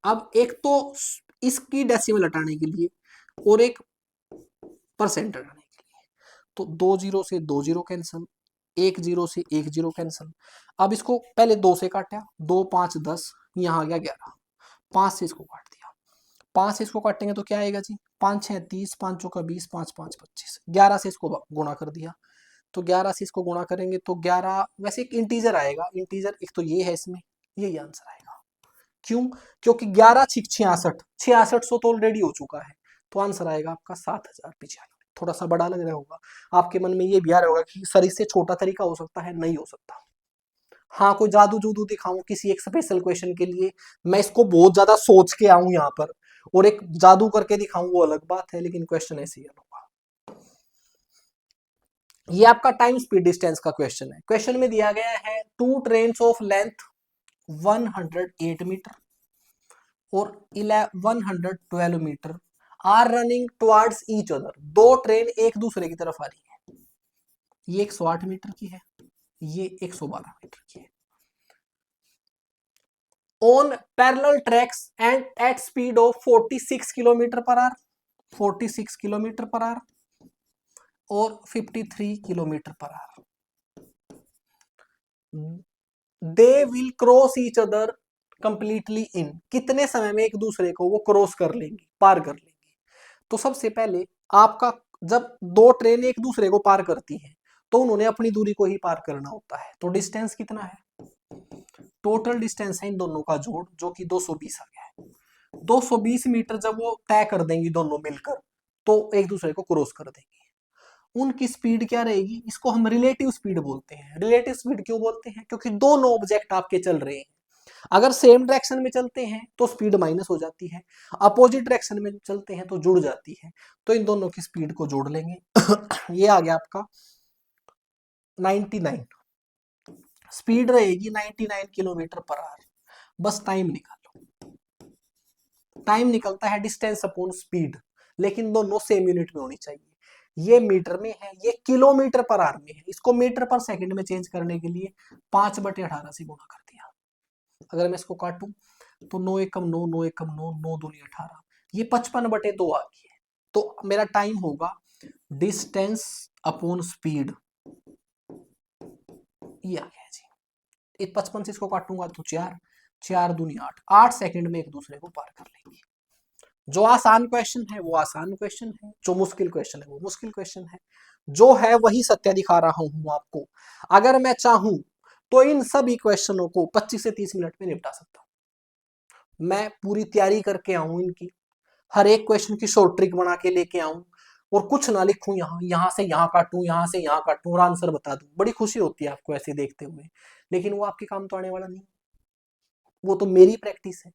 अब एक तो इसकी डेसिमल हटाने के लिए और एक परसेंट हटाने के लिए, तो 2 जीरो से 2 जीरो कैंसिल, 1 जीरो से 1 जीरो कैंसिल। अब इसको पहले 2 से काटा, 2 5 10, यहाँ आ गया 11, 5 से इसको काट दिया, 5 से इसको काटेंगे तो क्या आएगा जी, 5 6 30, 5 चौका 20, 5 5 25, 11 से इसको गुणा कर दिया, तो 11 से इसको गुणा करेंगे तो 11, वैसे एक इंटीजर आएगा, इंटीजर एक तो ये है इसमें, यही आंसर आएगा। क्यों, क्योंकि 11 6 66, 6600 तो ऑलरेडी हो चुका है, तो आंसर आएगा आपका 7,095। थोड़ा सा बड़ा लग रहा होगा आपके मन में, ये भी आ रहा होगा कि सर इससे छोटा तरीका हो सकता है, नहीं हो सकता। हाँ, कोई जादू जूदू दिखाऊं किसी एक स्पेशल क्वेश्चन के लिए, मैं इसको बहुत ज्यादा सोच के आऊं यहाँ पर और एक जादू करके दिखाऊं, वो अलग बात है, लेकिन क्वेश्चन ऐसे ही होगा। ये आपका टाइम स्पीड डिस्टेंस का क्वेश्चन है। क्वेश्चन में दिया गया है two train of length 108 metre और 112 metre are running towards each other. दो ट्रेन एक दूसरे की तरफ आ रही है, ये 108 मीटर की है, ये 112 मीटर की है, on parallel tracks and at speed of 46 kilometre per hour, 46 kilometre per hour. और 53 kilometre per hour. They will cross each other completely in, कितने समय में एक दूसरे को वो क्रॉस कर लेंगी, पार कर लेंगी। तो सबसे पहले आपका, जब दो ट्रेन एक दूसरे को पार करती हैं तो उन्होंने अपनी दूरी को ही पार करना होता है। तो डिस्टेंस कितना है, टोटल डिस्टेंस है इन दोनों का जोड़ जो कि 220 आ गया है। 220 मीटर जब वो तय कर देंगी दोनों मिलकर तो एक दूसरे को क्रॉस कर देंगी। उनकी स्पीड क्या रहेगी, इसको हम रिलेटिव स्पीड बोलते हैं। रिलेटिव स्पीड क्यों बोलते हैं, क्योंकि दोनों ऑब्जेक्ट आपके चल रहे हैं। अगर सेम डायरेक्शन में चलते हैं तो स्पीड माइनस हो जाती है, अपोजिट डायरेक्शन में चलते हैं तो जुड़ जाती है। तो इन दोनों की स्पीड को जोड़ लेंगे ये आ गया आपका 99, स्पीड रहेगी 99 किलोमीटर पर आवर। बस टाइम निकालो, टाइम निकलता है डिस्टेंस अपॉन स्पीड, लेकिन दोनों सेम यूनिट में होनी चाहिए। ये मीटर में है, ये किलोमीटर पर आवर में है। इसको मीटर पर सेकंड में चेंज करने के लिए 5/18 से गुणा कर दिया। अगर मैं इसको काटूं तो 9 एकम 9, 9 एकम 9, 9 दूनी 18, ये 55/2 आ गई है। तो मेरा टाइम होगा डिस्टेंस अपॉन स्पीड, ये आ गया जी। 55 से इसको काटूंगा तो 4, 4 दूनी 8, 8 सेकंड में एक दूसरे को पार कर लेंगे। जो आसान क्वेश्चन है वो आसान क्वेश्चन है, जो मुश्किल क्वेश्चन है वो मुश्किल क्वेश्चन है। जो है वही सत्य दिखा रहा हूं आपको। अगर मैं चाहूं तो इन सभी क्वेश्चनों को 25 से 30 मिनट में निपटा सकता हूं। मैं पूरी तैयारी करके आऊं इनकी, हर एक क्वेश्चन की शॉर्ट ट्रिक बना के लेके आऊं और कुछ ना लिखूं, यहां से यहां काटूं, यहां से यहां काटूं और आंसर बता दूं। बड़ी खुशी होती है आपको ऐसे देखते हुए, लेकिन वो आपके काम तो आने वाला नहीं। वो तो मेरी प्रैक्टिस है।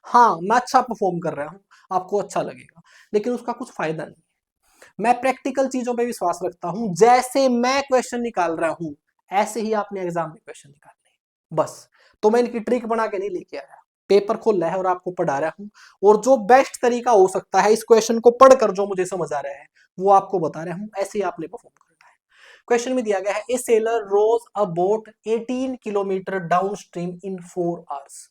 हाँ, मैं अच्छा परफॉर्म कर रहा हूं, आपको अच्छा लगेगा, लेकिन उसका कुछ फायदा नहीं है। मैं प्रैक्टिकल चीजों पे विश्वास रखता हूं। जैसे मैं क्वेश्चन निकाल रहा हूं ऐसे ही आपने एग्जाम में क्वेश्चन निकालने हैं, बस। तो मैं इनकी ट्रिक बना के नहीं लेके आया, पेपर खोल रहा है और आपको पढ़ा रहा हूं। और जो बेस्ट तरीका हो सकता है इस क्वेश्चन को पढ़कर जो मुझे समझ आ रहा है वो आपको बता रहा हूं। ऐसे ही आपने परफॉर्म करना है। क्वेश्चन में दिया गया है, a sailor rows a boat 18 kilometre downstream in 4 hours.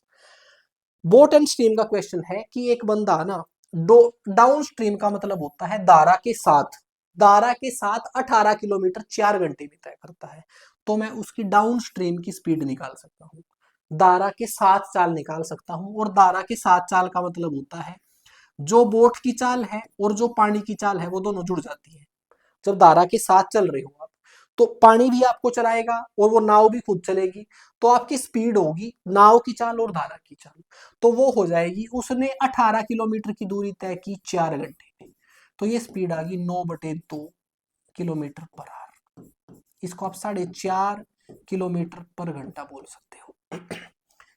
Boat and stream का क्वेश्चन है कि एक बंदा ना, डाउन स्ट्रीम का मतलब होता है धारा के साथ, धारा के साथ 18 किलोमीटर 4 घंटे में तय करता है। तो मैं उसकी डाउन स्ट्रीम की स्पीड निकाल सकता हूँ, धारा के साथ चाल निकाल सकता हूँ। और धारा के साथ चाल का मतलब होता है जो बोट की चाल है और जो पानी की चाल है वो दोनों जुड़ जाती है। जब धारा के साथ चल रहे हो आप तो पानी भी आपको चलाएगा और वो नाव भी खुद चलेगी। तो आपकी स्पीड होगी नाव की चाल और धारा की चाल, तो वो हो जाएगी, उसने 18 किलोमीटर की दूरी तय की 4 घंटे में, तो ये स्पीड आ गई 9/2 किलोमीटर पर आवर। इसको आप 4.5 किलोमीटर पर घंटा बोल सकते हो।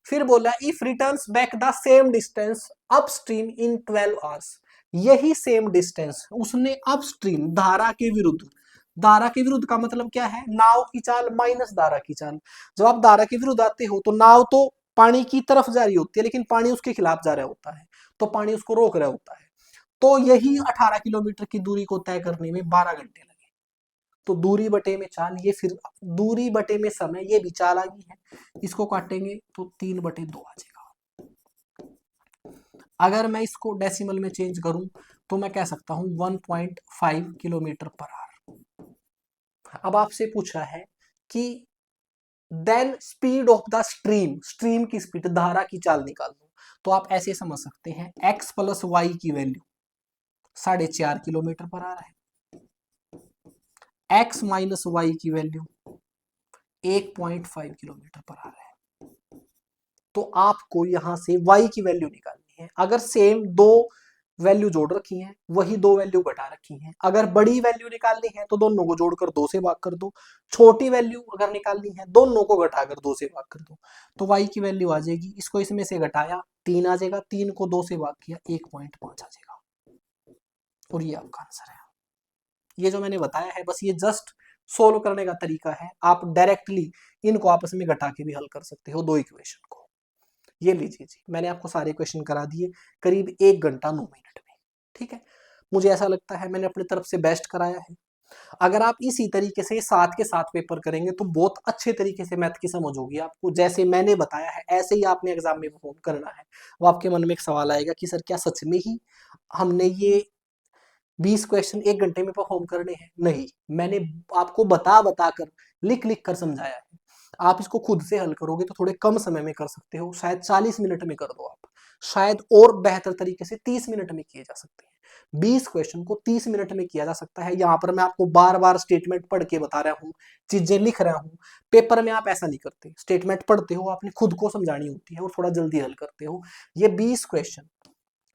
फिर बोला if returns back the same distance upstream in 12 hours. यही सेम डिस्टेंस उसने अपस्ट्रीम धारा के विरुद्ध, धारा के विरुद्ध का मतलब क्या है, नाव की चाल माइनस धारा की चाल। जब आप धारा के विरुद्ध आते हो तो नाव तो पानी की तरफ जा रही होती है लेकिन पानी उसके खिलाफ जा रहा होता है, तो पानी उसको रोक रहा होता है। तो यही 18 किलोमीटर की दूरी को तय करने में 12 घंटे लगे। तो दूरी बटे में चाल, ये फिर दूरी बटे में समय, ये भी चाल आ गई है। इसको काटेंगे तो 3/2 आ जाएगा। अगर मैं इसको डेसिमल में चेंज करूं तो मैं कह सकता हूं 1.5 किलोमीटर पर आवर। अब आपसे पूछा है कि then speed of the stream, stream की स्पीड, धारा की चाल निकाल दो। तो आप ऐसे समझ सकते हैं x + y की वैल्यू 4.5 किलोमीटर पर आ रहा है, x - y की वैल्यू 1.5 किलोमीटर पर आ रहा है। तो आपको यहां से y की वैल्यू निकालनी है। अगर सेम दो वैल्यू जोड़ रखी हैं, वही दो वैल्यू घटा रखी हैं। अगर बड़ी वैल्यू निकालनी है तो दोनों को जोड़कर 2 से भाग कर दो, छोटी वैल्यू अगर निकालनी है दोनों को घटाकर 2 से भाग कर दो। तो y की वैल्यू आ जाएगी, इसको इसमें से घटाया 3 आ जाएगा, 3 को 2 से भाग किया 1.5 आ जाएगा। और ये आपका आंसर है। ये जो मैंने बताया है बस ये जस्ट सोल्व करने का तरीका है। आप डायरेक्टली इनको आपस में घटा के भी हल कर सकते हो, दो इक्वेशन को। ये लीजिए जी, मैंने आपको सारे क्वेश्चन करा दिए करीब 1 घंटा 9 मिनट में। ठीक है, मुझे ऐसा लगता है मैंने अपनी तरफ से बेस्ट कराया है। अगर आप इसी तरीके से साथ के साथ पेपर करेंगे तो बहुत अच्छे तरीके से मैथ की समझ होगी आपको। जैसे मैंने बताया है ऐसे ही आपने एग्जाम में परफॉर्म करना है। वो आपके मन में एक सवाल आएगा कि सर क्या सच में ही हमने ये 20 क्वेश्चन 1 घंटे में परफॉर्म करने हैं? नहीं, मैंने आपको बता बता कर, लिख लिख कर समझाया है। आप इसको खुद से हल करोगे तो थोड़े कम समय में कर सकते हो, शायद 40 मिनट में कर दो आप, शायद और बेहतर तरीके से 30 मिनट में किए जा सकते हैं। 20 क्वेश्चन को 30 मिनट में किया जा सकता है। यहाँ पर मैं आपको बार बार स्टेटमेंट पढ़ के बता रहा हूँ, चीजें लिख रहा हूँ। पेपर में आप ऐसा नहीं करते, स्टेटमेंट पढ़ते हो, आपने खुद को समझानी होती है और थोड़ा जल्दी हल करते हो। ये 20 क्वेश्चन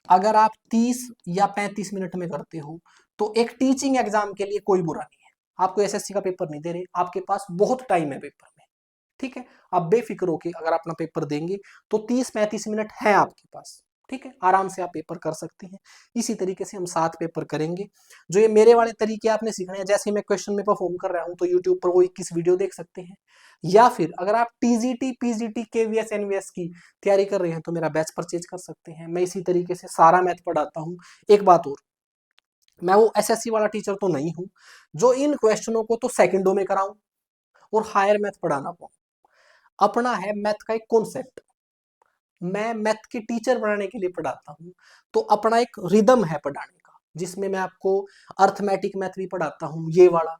अगर आप 30 या 35 मिनट में करते हो तो एक टीचिंग एग्जाम के लिए कोई बुरा नहीं है। आपको एसएससी का पेपर नहीं दे रहे, आपके पास बहुत टाइम है पेपर में, ठीक है। आप बेफिक्र होके अगर अपना पेपर देंगे तो 30-35 मिनट है आपके पास, ठीक है, आराम से आप पेपर कर सकते हैं। इसी तरीके से हम 7 पेपर करेंगे। जो ये मेरे वाले तरीके आपने सीखने हैं, जैसे मैं क्वेश्चन में परफॉर्म कर रहा हूं तो यूट्यूब पर वो 21 वीडियो देख सकते हैं, या फिर अगर आप टीजीटी पीजीटी केवीएस एनवीएस की तैयारी कर रहे हैं तो मेरा बैच परचेज कर सकते हैं। मैं इसी तरीके से सारा मैथ पढ़ाता हूँ। एक बात और, मैं वो एसएससी वाला टीचर तो नहीं हूं जो इन क्वेश्चनों को तो सेकंडों में कराऊं और हायर मैथ पढ़ाना पाऊं। अपना है मैथ का एक कॉन्सेप्ट, मैं मैथ के टीचर बनाने के लिए पढ़ाता हूँ। तो अपना एक रिदम है पढ़ाने का, जिसमें मैं आपको अर्थमेटिक मैथ भी पढ़ाता हूँ, ये वाला।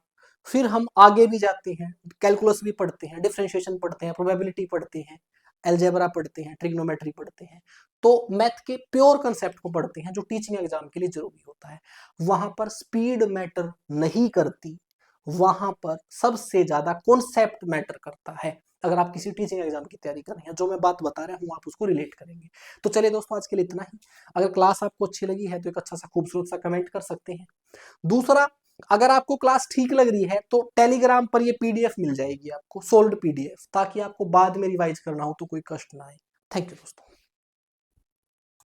फिर हम आगे भी जाते हैं, कैलकुलस भी पढ़ते हैं, डिफरेंशिएशन पढ़ते हैं, प्रोबेबिलिटी पढ़ते हैं, अलजेब्रा पढ़ते हैं, ट्रिग्नोमेट्री पढ़ते हैं। तो मैथ के प्योर कंसेप्ट को पढ़ते हैं जो टीचिंग एग्जाम के लिए जरूरी होता है। वहां पर स्पीड मैटर नहीं करती, वहां पर सबसे ज्यादा कॉन्सेप्ट मैटर करता है। अगर आप किसी टीचिंग एग्जाम की तैयारी कर रहे हैं, जो मैं बात बता रहा हूँ आप उसको रिलेट करेंगे। तो चलिए दोस्तों, आज के लिए इतना ही। अगर क्लास आपको अच्छी लगी है तो एक अच्छा सा खूबसूरत सा कमेंट कर सकते हैं। दूसरा, अगर आपको क्लास ठीक लग रही है तो टेलीग्राम पर ये पीडीएफ मिल जाएगी आपको, सोल्ड पीडीएफ, ताकि आपको बाद में रिवाइज करना हो तो कोई कष्ट ना आए। थैंक यू दोस्तों।